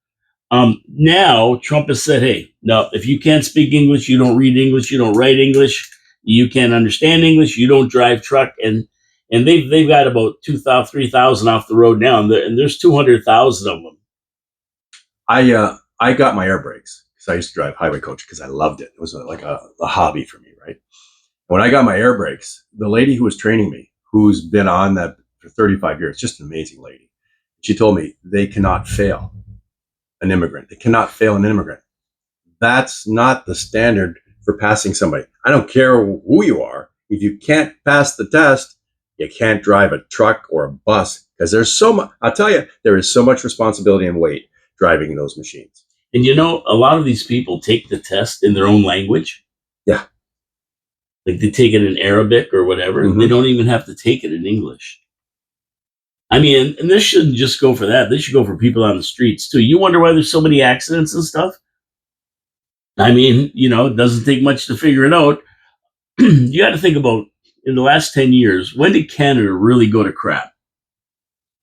Now Trump has said, hey, no, if you can't speak English, you don't read English, you don't write English, you can't understand English, you don't drive truck. And they've got about 2,000, 3,000 off the road now, and there's 200,000 of them. I got my air brakes because I used to drive highway coach because I loved it. It was like a hobby for me, right? When I got my air brakes, the lady who was training me, who's been on that for 35 years, just an amazing lady. She told me they cannot fail an immigrant. They cannot fail an immigrant. That's not the standard for passing somebody. I don't care who you are. If you can't pass the test, you can't drive a truck or a bus because there's so much. I'll tell you, there is so much responsibility and weight driving those machines. And a lot of these people take the test in their own language. Yeah. Like they take it in Arabic or whatever. Mm-hmm. They don't even have to take it in English. I mean, and this shouldn't just go for that. This should go for people on the streets too. You wonder why there's so many accidents and stuff? I mean, it doesn't take much to figure it out. You got to think about in the last 10 years, when did Canada really go to crap?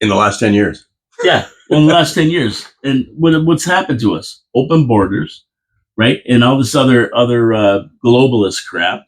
In the last 10 years. Yeah, well, in the last 10 years. And what's happened to us? Open borders, right? And all this other globalist crap.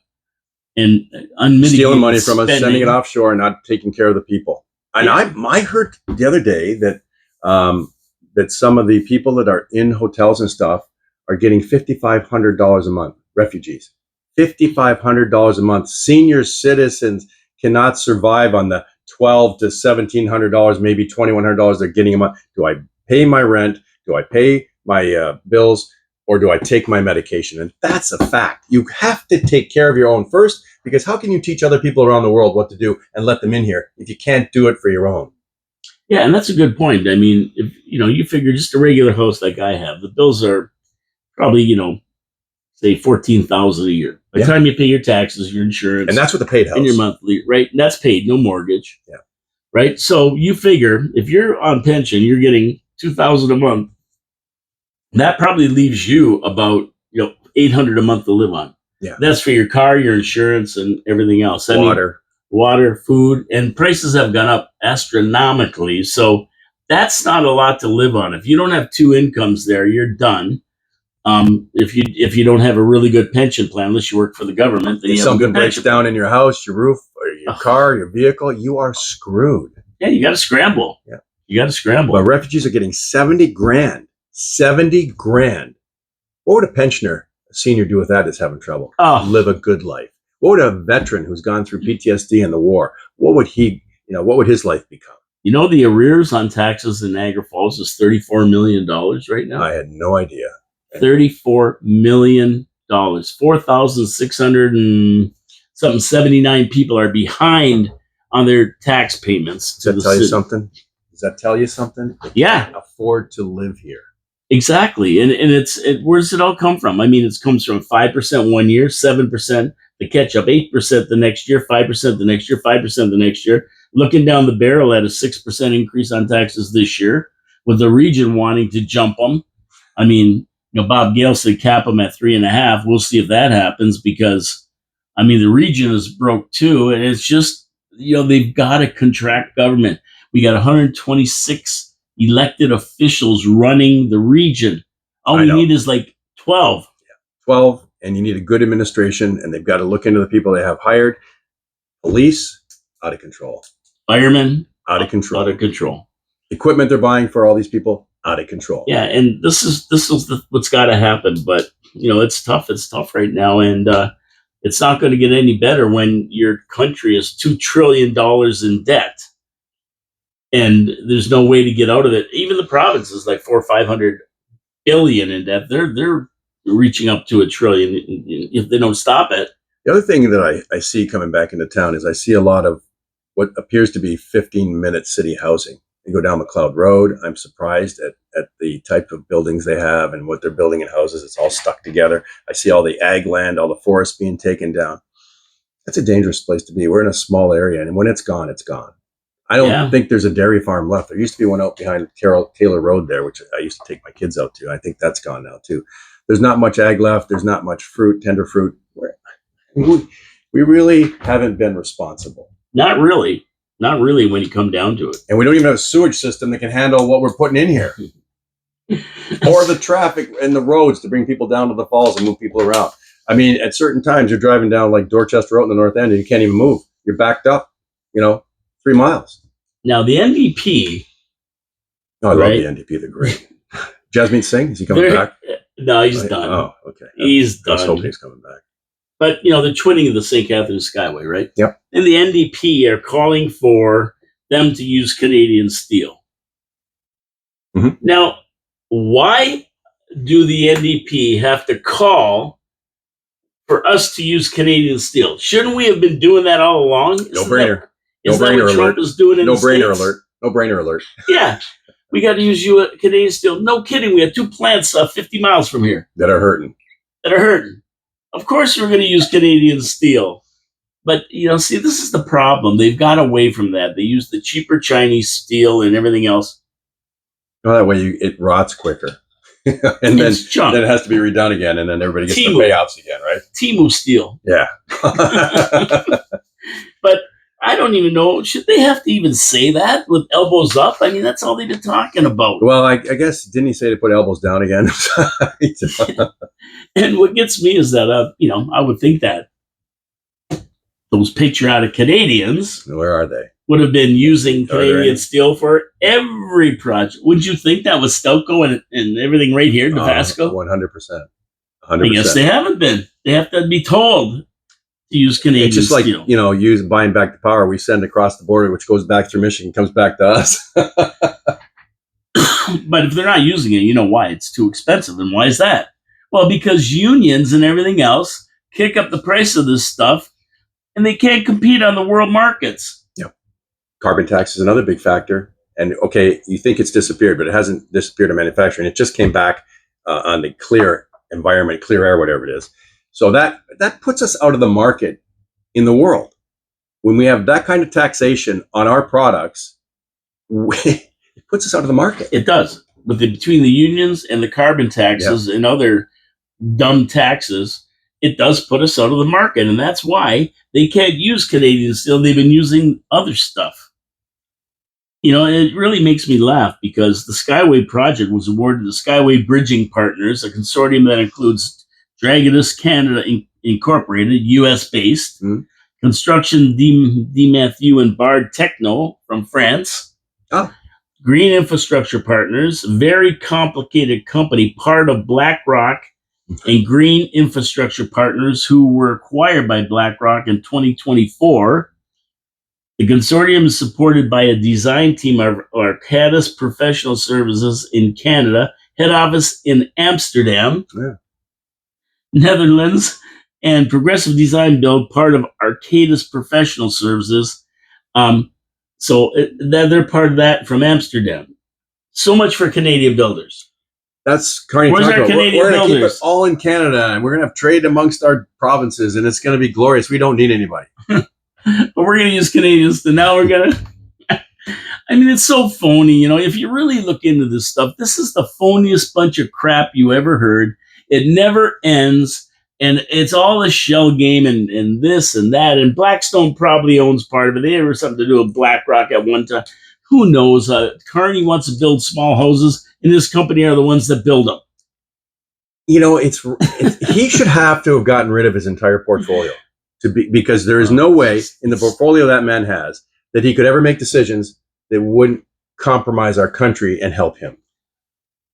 And unmitigated stealing money from spending. Us, sending it offshore, and not taking care of the people. And yeah. I heard the other day that that some of the people that are in hotels and stuff are getting $5,500 a month. Refugees, $5,500 a month. Senior citizens cannot survive on the $1,200 to $1,700, maybe $2,100 they're getting a month. Do I pay my rent? Do I pay my bills or do I take my medication? And that's a fact. You have to take care of your own first, because how can you teach other people around the world what to do and let them in here if you can't do it for your own? Yeah, and that's a good point. I mean, if you figure just a regular house like I have, the bills are probably, say 14,000 a year. By the time you pay your taxes, your insurance, And that's with the paid house. and your monthly, right? And that's paid, no mortgage. Yeah. Right. So you figure if you're on pension, you're getting 2,000 a month. That probably leaves you about 800 a month to live on. Yeah. That's for your car, your insurance, and everything else. Water, food, and prices have gone up astronomically. So that's not a lot to live on. If you don't have two incomes there, you're done. If you don't have a really good pension plan, unless you work for the government, then if you have something breaks down in your house, your roof, or your car, your vehicle, you are screwed. Yeah, you got to scramble. Yeah, you got to scramble. But refugees are getting 70 grand. 70 grand. What would a pensioner, a senior, do with that? Is having trouble? Live a good life. What would a veteran who's gone through PTSD and the war? What would what would his life become? The arrears on taxes in Niagara Falls is $34 million right now. I had no idea. $34 million. 4,600 and something 79 people are behind on their tax payments. Does that tell you something? Does that tell you something? They can't afford to live here. Exactly. And where does it all come from? I mean, it comes from 5% one year, 7% the catch up, 8% the next year, 5% the next year, 5% the next year. Looking down the barrel at a 6% increase on taxes this year, with the region wanting to jump them. I mean, Bob Gale said cap them at 3.5. We'll see if that happens, because, the region is broke too. And it's just, they've got to contract government. We got 126 elected officials running the region. All we need is like 12. Yeah. 12, and you need a good administration, and they've got to look into the people they have hired. Police, out of control. Firemen, out of control. Out of control. Equipment they're buying for all these people, out of control. Yeah, and this is what's got to happen. But it's tough. It's tough right now, and it's not going to get any better when your country is $2 trillion in debt, and there's no way to get out of it. Even the province is like 400 or 500 billion in debt. They're reaching up to $1 trillion if they don't stop it. The other thing that I see coming back into town is I see a lot of what appears to be 15-minute city housing. You go down McLeod Road, I'm surprised at the type of buildings they have and what they're building in houses. It's all stuck together. I see all the ag land, all the forests being taken down. That's a dangerous place to be. We're in a small area, and when it's gone, it's gone. I don't think there's a dairy farm left. There used to be one out behind Taylor Road there, which I used to take my kids out to. I think that's gone now too. There's not much ag left. There's not much fruit, tender fruit. We really haven't been responsible. Not really when you come down to it. And we don't even have a sewage system that can handle what we're putting in here. Or the traffic and the roads to bring people down to the falls and move people around. I mean, at certain times you're driving down like Dorchester Road in the north end and you can't even move. You're backed up, 3 miles. Now the NDP. No, I love the NDP. They're great. Jasmeet Singh, is he coming back? No, he's done. Oh, okay. He's done. I was hoping he's coming back. But, they're twinning the St. Catharines Skyway, right? Yep. And the NDP are calling for them to use Canadian steel. Mm-hmm. Now, why do the NDP have to call for us to use Canadian steel? Shouldn't we have been doing that all along? No brainer. Is that what Trump is doing in the States? No brainer alert. Yeah. We got to use Canadian steel. No kidding. We have 2 plants 50 miles from here. That are hurting. Of course, we're going to use Canadian steel. But, see, this is the problem. They've got away from that. They use the cheaper Chinese steel and everything else. That way it rots quicker. And then it has to be redone again. And then everybody gets the payoffs again, right? Timu steel. Yeah. But I don't even know. Should they have to even say that with elbows up? I mean, that's all they've been talking about. Well, I guess, didn't he say to put elbows down again? And what gets me is that, I would think that those patriotic Canadians, where are they, would have been using Canadian steel for every project. Wouldn't you think that with Stelco and everything right here, Navasco? 100%. I guess they haven't been. They have to be told to use Canadian steel. It's just like, buying back the power we send across the border, which goes back through Michigan, comes back to us. But if they're not using it, you know why? It's too expensive. And why is that? Well, because unions and everything else kick up the price of this stuff, and they can't compete on the world markets. Yeah. Carbon tax is another big factor. And okay, you think it's disappeared, but it hasn't disappeared in manufacturing. It just came back on the clear environment, clear air, whatever it is. So that puts us out of the market in the world. When we have that kind of taxation on our products, it puts us out of the market. It does. But between the unions and the carbon taxes and other dumb taxes, it does put us out of the market. And that's why they can't use Canadian steel. They've been using other stuff. You know, and it really makes me laugh because the Skyway project was awarded to Skyway Bridging Partners, a consortium that includes Dragonus Canada Incorporated, US-based, Construction D. Mathieu and Bard Techno from France, Green Infrastructure Partners, very complicated company, part of BlackRock, and Green Infrastructure Partners, who were acquired by BlackRock in 2024. The consortium is supported by a design team of Arcadis Professional Services in Canada, head office in Amsterdam, Netherlands, and Progressive Design Build, part of Arcadis Professional Services. So they're part of that from Amsterdam. So much for Canadian builders. That's Carney. Where's our Canadian we're going to keep builders? it all in Canada, and we're going to have trade amongst our provinces, and it's going to be glorious. We don't need anybody. But we're going to use Canadians, and now we're going to... I mean, it's so phony. You know, if you really look into this stuff, this is the phoniest bunch of crap you ever heard. It never ends, and it's all a shell game and this and that. And Blackstone probably owns part of it. They have something to do with BlackRock at one time. Who knows? Carney wants to build small houses, and this company are the ones that build them. You know, he should have to have gotten rid of his entire portfolio because there is no way in the portfolio that man has that he could ever make decisions that wouldn't compromise our country and help him.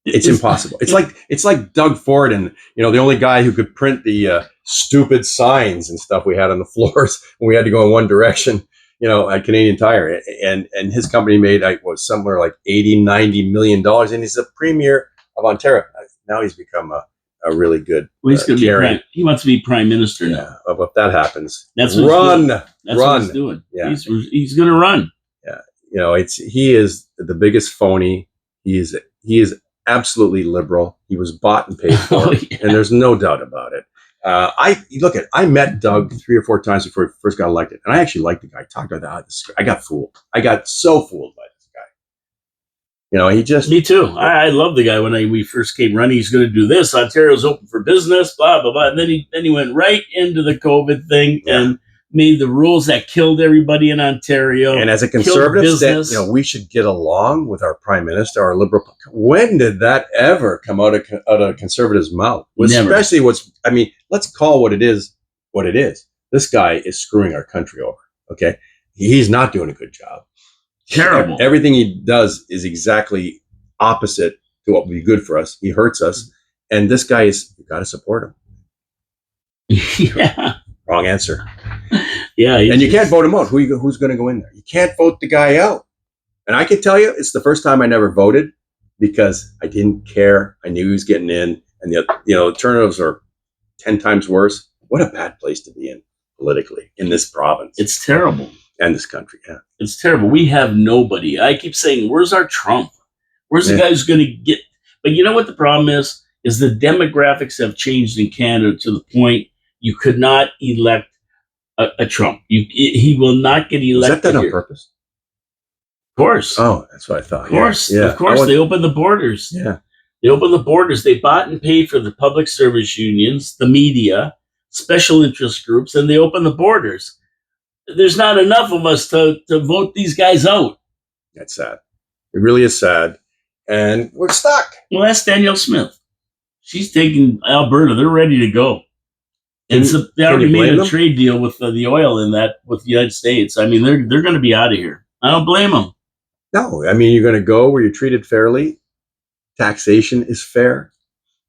It's impossible. It's like Doug Ford and, you know, the only guy who could print the stupid signs and stuff we had on the floors when we had to go in one direction, you know, at Canadian Tire. And his company made, somewhere like $80-90 million. And he's the premier of Ontario. Now he's become a really good. Well, he's going to be he wants to be prime minister now. If that happens, that's what run. That's what he's doing. Yeah. He's going to run. Yeah. You know, he is the biggest phony. He is absolutely liberal. He was bought and paid for, and there's no doubt about it. I met Doug 3 or 4 times before he first got elected, and I actually liked the guy. I talked about that. I got fooled. I got so fooled by this guy. You know, me too. I love the guy. When we first came running, he's going to do this. Ontario's open for business, blah blah blah. And then he went right into the COVID thing and made the rules that killed everybody in Ontario. And as a conservative, you know, we should get along with our prime minister, our liberal. When did that ever come out of a conservative's mouth? Never. Especially let's call what it is. This guy is screwing our country over. Okay. He's not doing a good job. Terrible. Everything he does is exactly opposite to what would be good for us. He hurts us. And this guy you got to support him. Yeah. Wrong answer. Yeah. And you can't vote him out. Who's going to go in there? You can't vote the guy out. And I can tell you, it's the first time I never voted because I didn't care. I knew he was getting in. And the alternatives are 10 times worse. What a bad place to be in politically in this province. It's terrible. And this country, yeah. It's terrible. We have nobody. I keep saying, where's our Trump? Where's the guy who's going to get... But you know what the problem is? Is the demographics have changed in Canada to the point you could not elect a Trump. He will not get elected. Is that done on purpose? Of course. Oh, that's what I thought. Of course. Yeah. Of course. They opened the borders. Yeah. They opened the borders. They bought and paid for the public service unions, the media, special interest groups, and they opened the borders. There's not enough of us to vote these guys out. That's sad. It really is sad. And we're stuck. Well, that's Danielle Smith. She's taking Alberta. They're ready to go. And they already made a trade deal with the oil with the United States. I mean, they're going to be out of here. I don't blame them. No, I mean, you're going to go where you're treated fairly. Taxation is fair.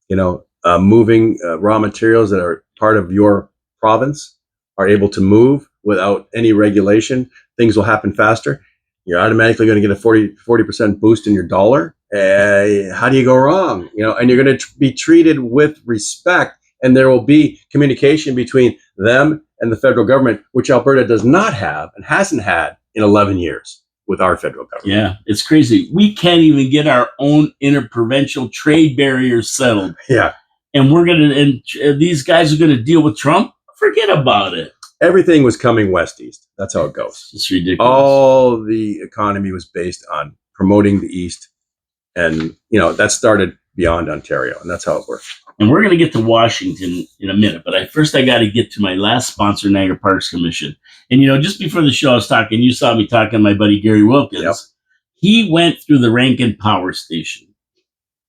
You know, moving raw materials that are part of your province are able to move without any regulation. Things will happen faster. You're automatically going to get a 40% boost in your dollar. How do you go wrong? And you're going to be treated with respect, and there will be communication between them and the federal government, which Alberta does not have and hasn't had in 11 years with our federal government. Yeah, it's crazy. We can't even get our own interprovincial trade barriers settled. Yeah. And these guys are going to deal with Trump? Forget about it. Everything was coming west-east. That's how it goes. It's ridiculous. All the economy was based on promoting the East. And, that started beyond Ontario, and that's how it works. And we're going to get to Washington in a minute, but first I got to get to my last sponsor, Niagara Parks Commission. And, just before the show, I was talking, you saw me talking to my buddy Gary Wilkins. Yep. He went through the Rankin Power Station,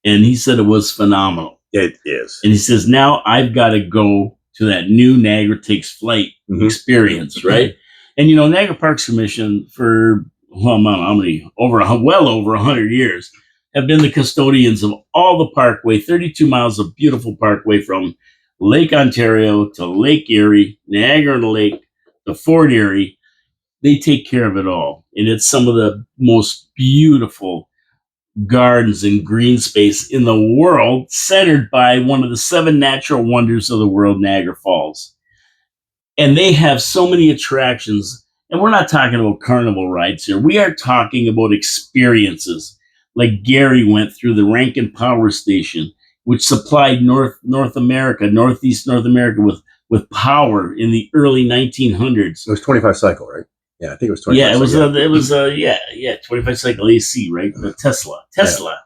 and he said it was phenomenal. It is. And he says, now I've got to go to that new Niagara Takes Flight experience, right? And, Niagara Parks Commission for, well over 100 years, have been the custodians of all the parkway, 32 miles of beautiful parkway from Lake Ontario to Lake Erie, Niagara-on-the-Lake to Fort Erie. They take care of it all. And it's some of the most beautiful gardens and green space in the world, centered by one of the 7 natural wonders of the world, Niagara Falls. And they have so many attractions. And we're not talking about carnival rides here. We are talking about experiences. Like Gary went through the Rankin Power Station, which supplied Northeast North America with power in the early 1900s. It was 25 cycle, right? Yeah, I think it was 25. Yeah, it was 25 cycle AC, right? The Tesla. Yeah.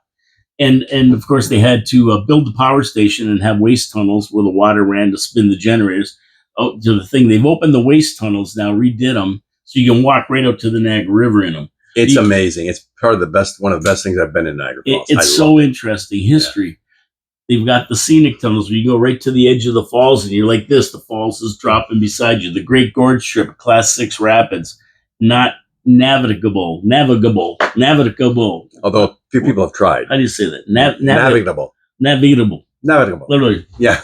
And of course they had to build the power station and have waste tunnels where the water ran to spin the generators. Oh, to the thing, they've opened the waste tunnels now, redid them, so you can walk right out to the Niagara River in them. It's amazing. It's one of the best things I've been in Niagara Falls. It's so interesting. History. Yeah. They've got the scenic tunnels where you go right to the edge of the falls and you're like this. The falls is dropping beside you. The Great Gorge Strip, Class 6 rapids, not navigable. Although a few people have tried. How do you say that? Navigable. Literally. Yeah.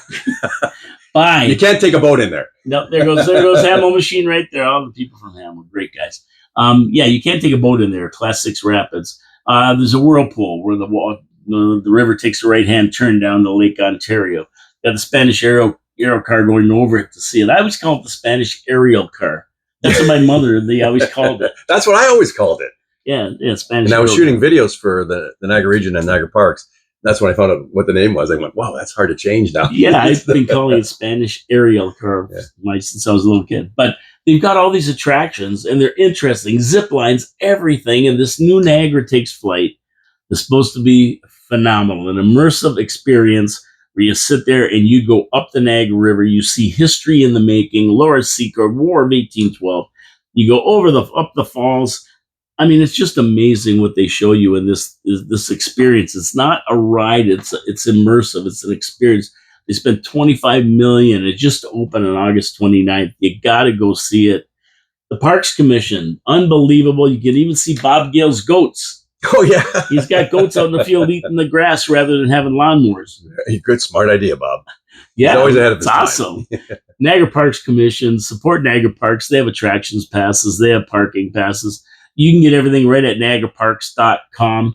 Fine. You can't take a boat in there. No, there goes Hamo Machine right there. All the people from Hamo, great guys. You can't take a boat in there. Class 6 rapids. There's a whirlpool where the river takes a right-hand turn down the Lake Ontario. Got the Spanish aero car going over it to see it. I always call it the Spanish aerial car. That's what my mother, they always called it. That's what I always called it. Yeah, Spanish. And I was shooting videos for the Niagara region and Niagara Parks. That's when I found out what the name was. I went, wow, that's hard to change now. Yeah, I've been calling it Spanish aerial car since I was a little kid. But they've got all these attractions, and they're interesting. Zip lines, everything. And this new Niagara Takes Flight is supposed to be phenomenal, an immersive experience where you sit there and you go up the Niagara River. You see history in the making, Laura Secord, War of 1812. You go up the falls. I mean, it's just amazing what they show you in this experience. It's not a ride. It's immersive. It's an experience. They spent $25 million. It just opened on August 29th. You got to go see it. The Parks Commission, unbelievable. You can even see Bob Gale's goats. Oh, yeah. He's got goats out in the field eating the grass rather than having lawnmowers. Good, smart idea, Bob. Yeah, he's always ahead of his time. Awesome. Niagara Parks Commission, support Niagara Parks. They have attractions passes. They have parking passes. You can get everything right at NiagaraParks.com.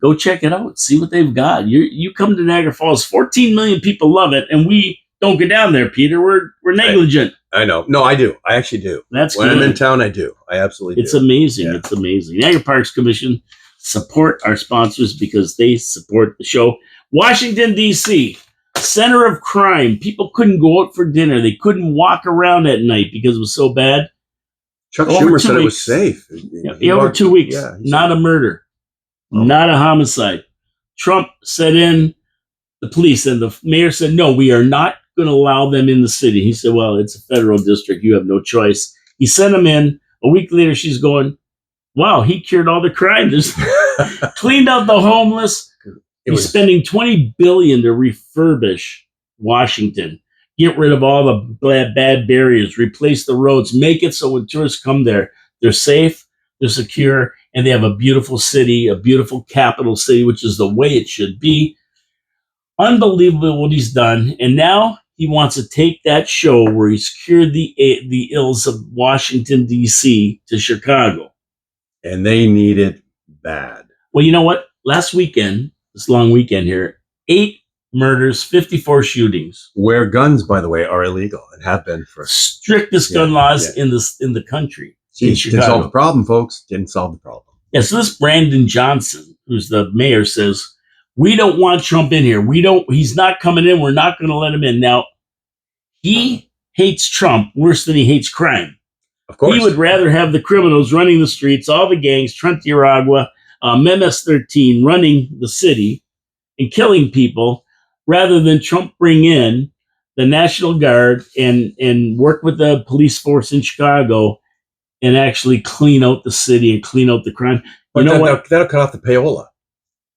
Go check it out. See what they've got. You come to Niagara Falls. 14 million people love it, and we don't go down there, Peter. We're negligent. I know. No, I do. I actually do. That's when good. I'm in town, I do. I absolutely It's do. amazing. Yeah. It's amazing. Niagara Parks Commission, support our sponsors because they support the show. Washington, D.C., center of crime. People couldn't go out for dinner. They couldn't walk around at night because it was so bad. Chuck Over Schumer 2 said it was weeks. safe. Over 2 weeks. Yeah, Not a murder. Oh. Not a homicide. Trump set in the police, and the mayor said, no, we are not going to allow them in the city. He said, well, it's a federal district. You have no choice. He sent them in. A week later, she's going, wow, he cured all the crime. Cleaned out the homeless. He's spending $20 billion to refurbish Washington. Get rid of all the bad barriers, replace the roads, make it so when tourists come there, they're safe, they're secure, and they have a beautiful city, a beautiful capital city, which is the way it should be. Unbelievable what he's done. And now he wants to take that show where he's cured the ills of Washington, D.C. to Chicago. And they need it bad. Well, you know what? last weekend, this long weekend here, 8 murders, 54 shootings. Where guns, by the way, are illegal and have been for Strictest gun laws in the country. Didn't solve the problem, folks. Didn't solve the problem. Yeah, so this Brandon Johnson, who's the mayor, says, we don't want Trump in here. He's not coming in. We're not going to let him in. Now, he hates Trump worse than he hates crime. Of course. He would rather have the criminals running the streets, all the gangs, Trent Yaragua, Memes 13 running the city and killing people, rather than Trump bring in the National Guard and work with the police force in Chicago and actually clean out the city and clean out the crime. But that'll cut off the payola.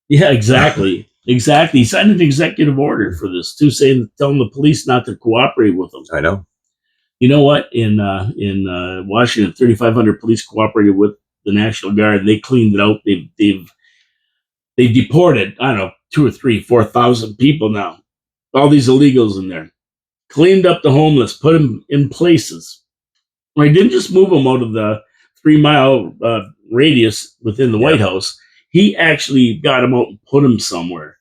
Yeah, exactly. Exactly. He signed an executive order for this too, telling the police not to cooperate with them. I know. You know what? In Washington, 3,500 police cooperated with the National Guard. They cleaned it out. They've deported, I don't know, 2 or 3, 4,000 people now. All these illegals in there. Cleaned up the homeless, put them in places. They didn't just move them out of the 3-mile radius within the White House. He actually got them out and put them somewhere.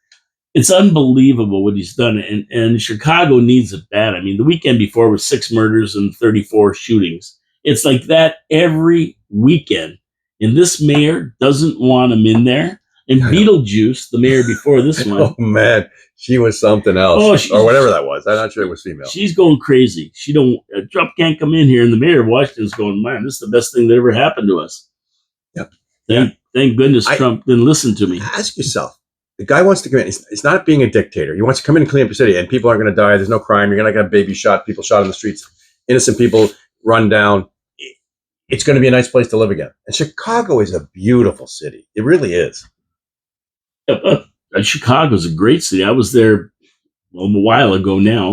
It's unbelievable what he's done. And Chicago needs it bad. I mean, the weekend before was 6 murders and 34 shootings. It's like that every weekend. And this mayor doesn't want him in there. And Beetlejuice, the mayor before this one. Oh, man. She was something else. Or whatever that was. I'm not sure it was female. She's going crazy. Trump can't come in here. And the mayor of Washington's going, man, this is the best thing that ever happened to us. Yep. Thank goodness Trump didn't listen to me. Ask yourself. The guy wants to come in. It's not being a dictator. He wants to come in and clean up your city, and people aren't going to die. There's no crime. You're not going to have babies shot, people shot in the streets, innocent people run down. It's going to be a nice place to live again. And Chicago is a beautiful city. It really is. Chicago's a great city. I was there a while ago now,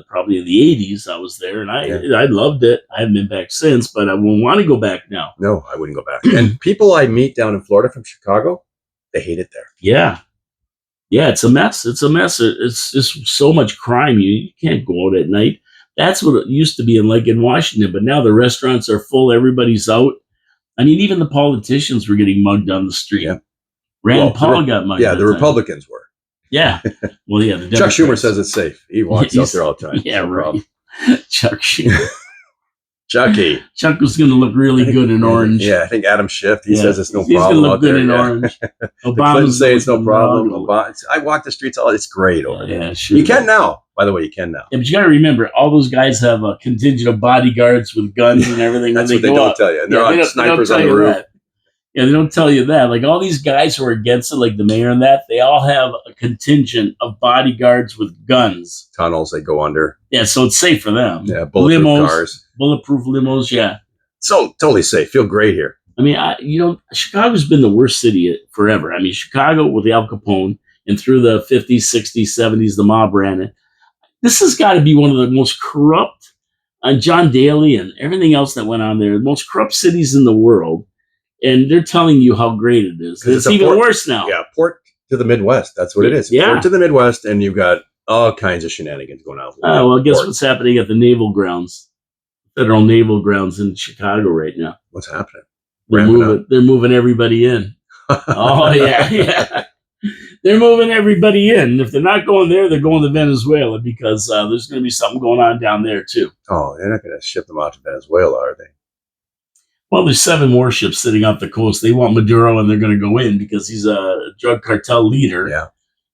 probably in the 80s. I was there, and I loved it. I haven't been back since, but I won't want to go back now. No, I wouldn't go back. And people I meet down in Florida from Chicago, they hate it there. Yeah, it's a mess. It's a mess. It's just so much crime. You can't go out at night. That's what it used to be in Washington, but now the restaurants are full. Everybody's out. I mean, even the politicians were getting mugged on the street. Yeah. Rand Paul got mugged. Yeah, the Republicans were. Yeah. Well, yeah. Chuck Schumer says it's safe. He walks out there all the time. Yeah, right. Chuck Schumer. Chucky. Chuck was going to look really good in orange. Yeah, I think Adam Schiff, he says it's no problem. He's going to look good in orange. Obama say it's no problem. I walk the streets it's great over there. Yeah, sure. You can now. By the way, you can now. Yeah, but you got to remember, all those guys have a contingent of bodyguards with guns and everything. That's what they don't tell you. And they're on snipers on the roof. Yeah, they don't tell you that. Like all these guys who are against it, like the mayor and that, they all have a contingent of bodyguards with guns. Tunnels they go under. Yeah, so it's safe for them. Yeah, bulletproof cars. Bulletproof limos, yeah. So totally safe. Feel great here. I mean, Chicago's been the worst city forever. I mean, Chicago with the Al Capone and through the 50s, 60s, 70s, the mob ran it. This has got to be one of the most corrupt, John Daly and everything else that went on there, the most corrupt cities in the world. And they're telling you how great it is. It's even worse now. Yeah, port to the Midwest. That's what it is. Yeah. Port to the Midwest, and you've got all kinds of shenanigans going on. Well, guess what's happening at the naval grounds? Federal naval grounds in Chicago right now. What's happening? They're moving everybody in. Oh, yeah. They're moving everybody in. If they're not going there, they're going to Venezuela because there's going to be something going on down there, too. Oh, they're not going to ship them out to Venezuela, are they? Well, there's 7 warships sitting off the coast. They want Maduro, and they're going to go in because he's a drug cartel leader. Yeah.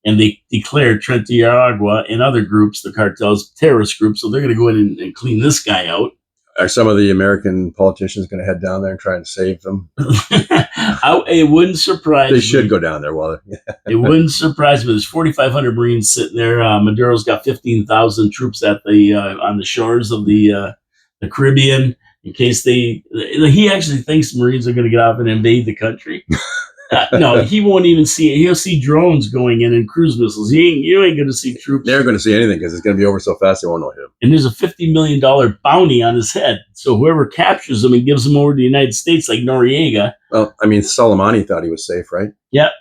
And they declared Trent Yaragua and other groups, the cartels, terrorist groups. So they're going to go in and clean this guy out. Are some of the American politicians going to head down there and try and save them? It wouldn't surprise me. They should go down there. It wouldn't surprise me. There's 4,500 Marines sitting there. Maduro's got 15,000 troops at on the shores of the Caribbean. In case he actually thinks Marines are going to get off and invade the country. No, he won't even see it. He'll see drones going in and cruise missiles. You ain't going to see troops. They're going to see anything because it's going to be over so fast they won't know him. And there's a $50 million bounty on his head. So whoever captures him and gives him over to the United States, like Noriega. Well, I mean, Soleimani thought he was safe, right? Yep.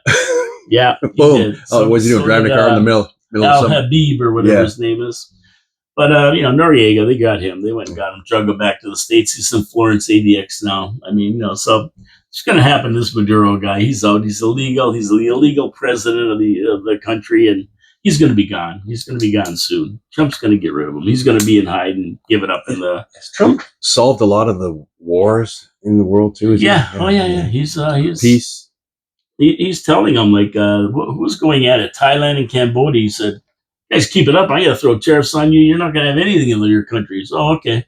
Yeah. Boom. What was he doing? Driving a car in the middle Al Habib or whatever his name is. But, Noriega, they got him. They went and got him, drug him back to the States. He's in Florence ADX now. I mean, so It's going to happen to this Maduro guy. He's out. He's illegal. He's the illegal president of the country, and he's going to be gone. He's going to be gone soon. Trump's going to get rid of him. He's going to be in hide and give it up in the. Has Trump solved a lot of the wars in the world too? Yeah. Oh yeah. He's peace. He's telling them like who's going at it? Thailand and Cambodia. He said, "You guys keep it up. I got to throw tariffs on you. You're not going to have anything in your countries." Oh, okay.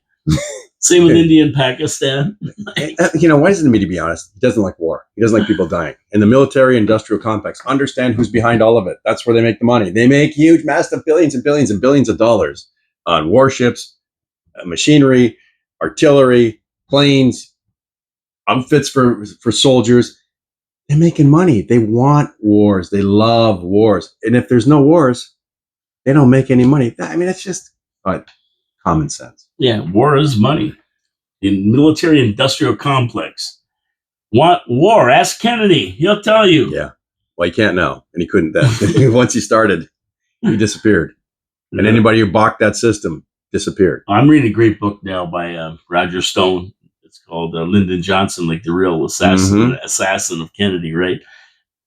Same with India and Pakistan. Why doesn't he, to be honest? He doesn't like war. He doesn't like people dying. And the military-industrial complex, understand who's behind all of it. That's where they make the money. They make huge, massive billions and billions and billions of dollars on warships, machinery, artillery, planes, outfits for soldiers. They're making money. They want wars. They love wars. And if there's no wars, they don't make any money. I mean, it's just common sense. Yeah, war is money. The military-industrial complex want war. Ask Kennedy; he'll tell you. Yeah, well, he can't now, and he couldn't then. Once he started, he disappeared, and anybody who balked that system disappeared. I'm reading a great book now by Roger Stone. It's called Lyndon Johnson, like the real assassin of Kennedy. Right?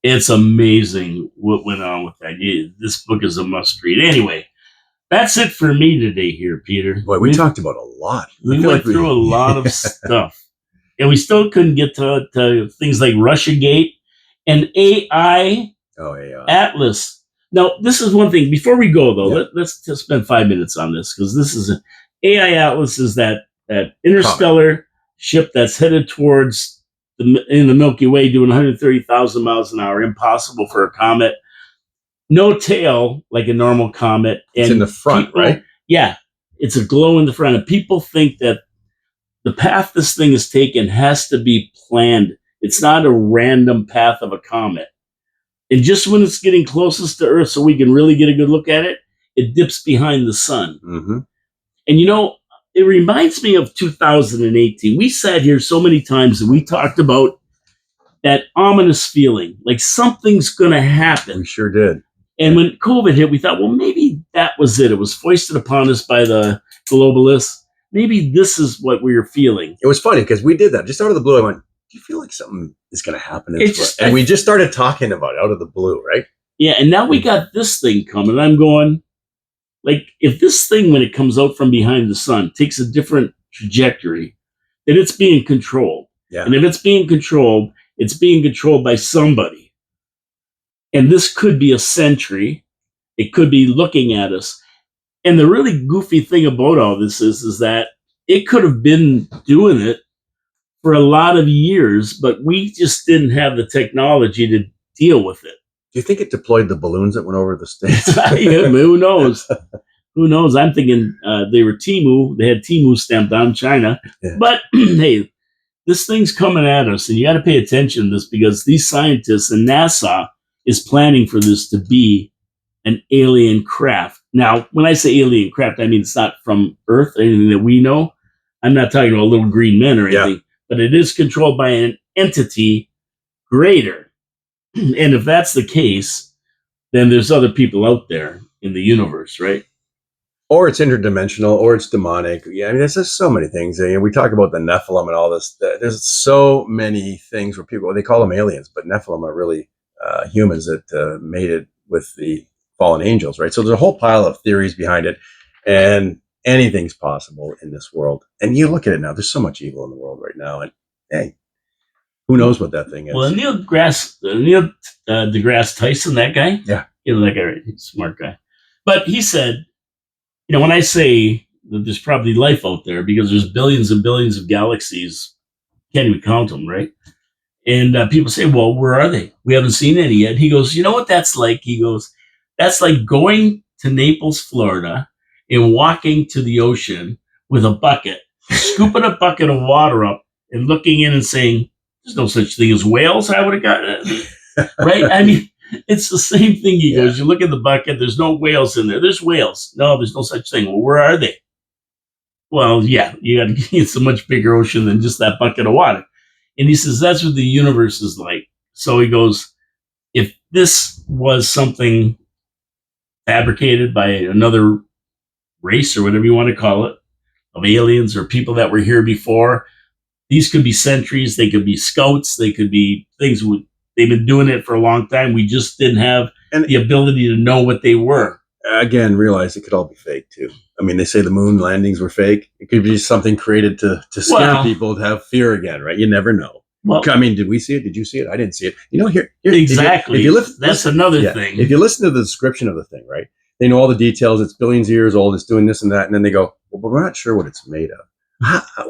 It's amazing what went on with that. This book is a must-read. Anyway. That's it for me today here, Peter. Boy, we talked about a lot. We went through a lot of stuff. And we still couldn't get to things like Russiagate and AI Atlas. Now, this is one thing. Before we go, though, let's just spend 5 minutes on this, because this is AI Atlas is that interstellar ship that's headed towards in the Milky Way doing 130,000 miles an hour. Impossible for a comet. No tail like a normal comet. It's in the front, right? Yeah. It's a glow in the front. And people think that the path this thing is taken has to be planned. It's not a random path of a comet. And just when it's getting closest to Earth so we can really get a good look at it, it dips behind the sun. Mm-hmm. And it reminds me of 2018. We sat here so many times and we talked about that ominous feeling, like something's going to happen. We sure did. And when COVID hit, we thought, well, maybe that was it. It was foisted upon us by the globalists. Maybe this is what we were feeling. It was funny because we did that. Just out of the blue, I went, do you feel like something is going to happen? And we just started talking about it out of the blue, right? Yeah, and now we got this thing coming. And I'm going, like, if this thing, when it comes out from behind the sun, takes a different trajectory, then it's being controlled. Yeah. And if it's being controlled by somebody. And this could be a sentry. It could be looking at us. And the really goofy thing about all this is that it could have been doing it for a lot of years, but we just didn't have the technology to deal with it. Do you think it deployed the balloons that went over the States? Yeah, who knows? Who knows? I'm thinking they were Temu. They had Temu stamped on China. Yeah. But hey, this thing's coming at us, and you got to pay attention to this because these scientists and NASA is planning for this to be an alien craft. Now, when I say alien craft, I mean it's not from Earth, anything that we know. I'm not talking about little green men or anything, but it is controlled by an entity greater. And if that's the case, then there's other people out there in the universe, right? Or it's interdimensional, or it's demonic. Yeah, I mean, there's just so many things. We talk about the Nephilim and all this. There's so many things where they call them aliens, but Nephilim are really humans that mated with the fallen angels, right? So there's a whole pile of theories behind it, and anything's possible in this world. And you look at it now, there's so much evil in the world right now, and hey, who knows what that thing is? Well, Neil deGrasse Tyson, that guy, that guy, right? He's a smart guy, but he said, when I say that there's probably life out there because there's billions and billions of galaxies, can't even count them, right? And people say, well, where are they? We haven't seen any yet. He goes, you know what that's like? He goes, that's like going to Naples, Florida, and walking to the ocean with a bucket, scooping a bucket of water up and looking in and saying, there's no such thing as whales. I would have gotten it. Right? I mean, it's the same thing. He goes, you look at the bucket, there's no whales in there. There's whales. No, there's no such thing. Well, where are they? Well, yeah, it's a much bigger ocean than just that bucket of water. And he says, that's what the universe is like. So he goes, if this was something fabricated by another race or whatever you want to call it, of aliens or people that were here before, These could be sentries, they could be scouts, they could be things. They've been doing it for a long time. We just didn't have the ability to know what they were. Again, realize it could all be fake too. I mean, they say the moon landings were fake. It could be something created to scare people, to have fear again, right? You never know. Well, I mean, did we see it? Did you see it? I didn't see it. Here exactly. If you that's another thing. If you listen to the description of the thing, right? They know all the details. It's billions of years old. It's doing this and that, and then they go, "Well, but we're not sure what it's made of."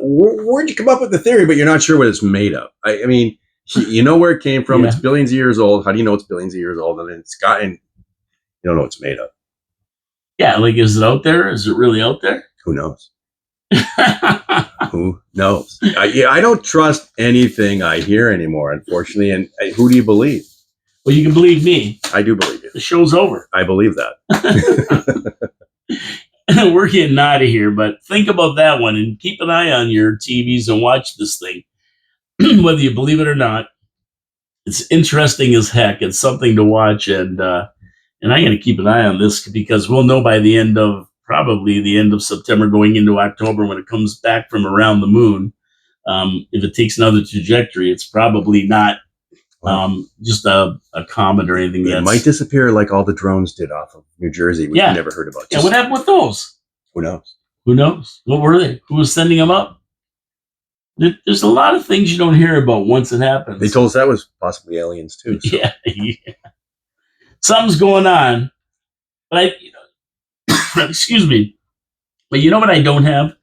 Where'd you come up with the theory, but you're not sure what it's made of? I mean, you know where it came from. It's billions of years old. How do you know it's billions of years old? And it's gotten, you don't know what it's made of. Yeah, like, is it out there? Is it really out there? Who knows? Who knows? I don't trust anything I hear anymore, unfortunately. And who do you believe? Well, you can believe me. I do believe you. The show's over. I believe that. We're getting out of here, but think about that one and keep an eye on your TVs and watch this thing. Whether you believe it or not, it's interesting as heck. It's something to watch, and I'm going to keep an eye on this because we'll know by the end of September, going into October, when it comes back from around the moon. If it takes another trajectory, it's probably not just a comet or anything. It might disappear like all the drones did off of New Jersey. We never heard about. What happened with those? Who knows? Who knows? What were they? Who was sending them up? There's a lot of things you don't hear about once it happens. They told us that was possibly aliens too. So. Yeah. Something's going on. But excuse me. But you know what I don't have?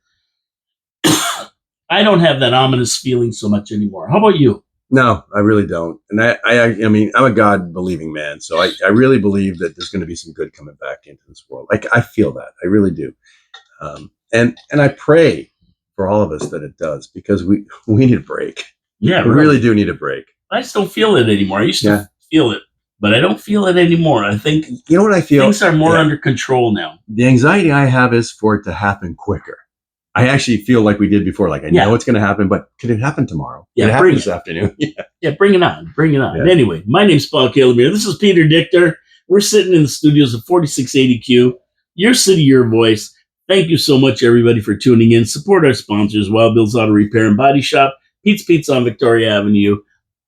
I don't have that ominous feeling so much anymore. How about you? No, I really don't. And I mean, I'm a God-believing man, so I really believe that there's going to be some good coming back into this world. Like, I feel that. I really do. And I pray for all of us that it does, because we need a break. Yeah, we really do need a break. I just don't feel it anymore. I used to feel it, but I don't feel it anymore. I think, you know what I feel? Things are more under control now. The anxiety I have is for it to happen quicker. I actually feel like we did before. Like, I know it's going to happen, but could it happen tomorrow? Yeah, could it happen this afternoon? Yeah, bring it on. Bring it on. Yeah. Anyway, my name's Paul Calamere. This is Peter Dychtiar. We're sitting in the studios of 4680Q, your city, your voice. Thank you so much, everybody, for tuning in. Support our sponsors, Wild Bill's Auto Repair and Body Shop, Pete's Pizza on Victoria Avenue,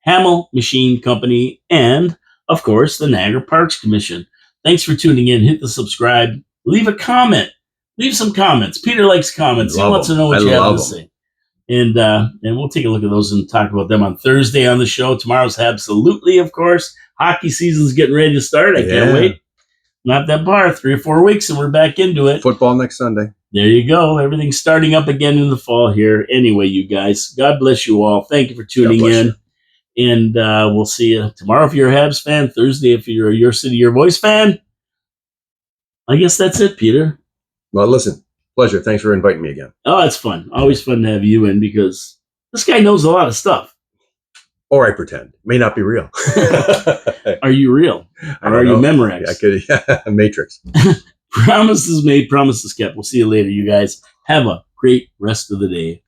Hamel Machine Company, and, of course, the Niagara Parks Commission. Thanks for tuning in. Hit the subscribe. Leave a comment. Leave some comments. Peter likes comments. He wants to know what you have to say. And we'll take a look at those and talk about them on Thursday on the show. Tomorrow's absolutely, of course. Hockey season's getting ready to start. I can't wait. Not that far. 3 or 4 weeks and we're back into it. Football next Sunday. There you go. Everything's starting up again in the fall here. Anyway, you guys, God bless you all. Thank you for tuning in. And we'll see you tomorrow if you're a Habs fan. Thursday if you're a Your City, Your Voice fan. I guess that's it, Peter. Well, listen, pleasure. Thanks for inviting me again. Oh, it's fun. Always fun to have you in because this guy knows a lot of stuff. Or I pretend. May not be real. Are you real? Or are you Memorex? I could, Matrix. Promises made, promises kept. We'll see you later, you guys. Have a great rest of the day.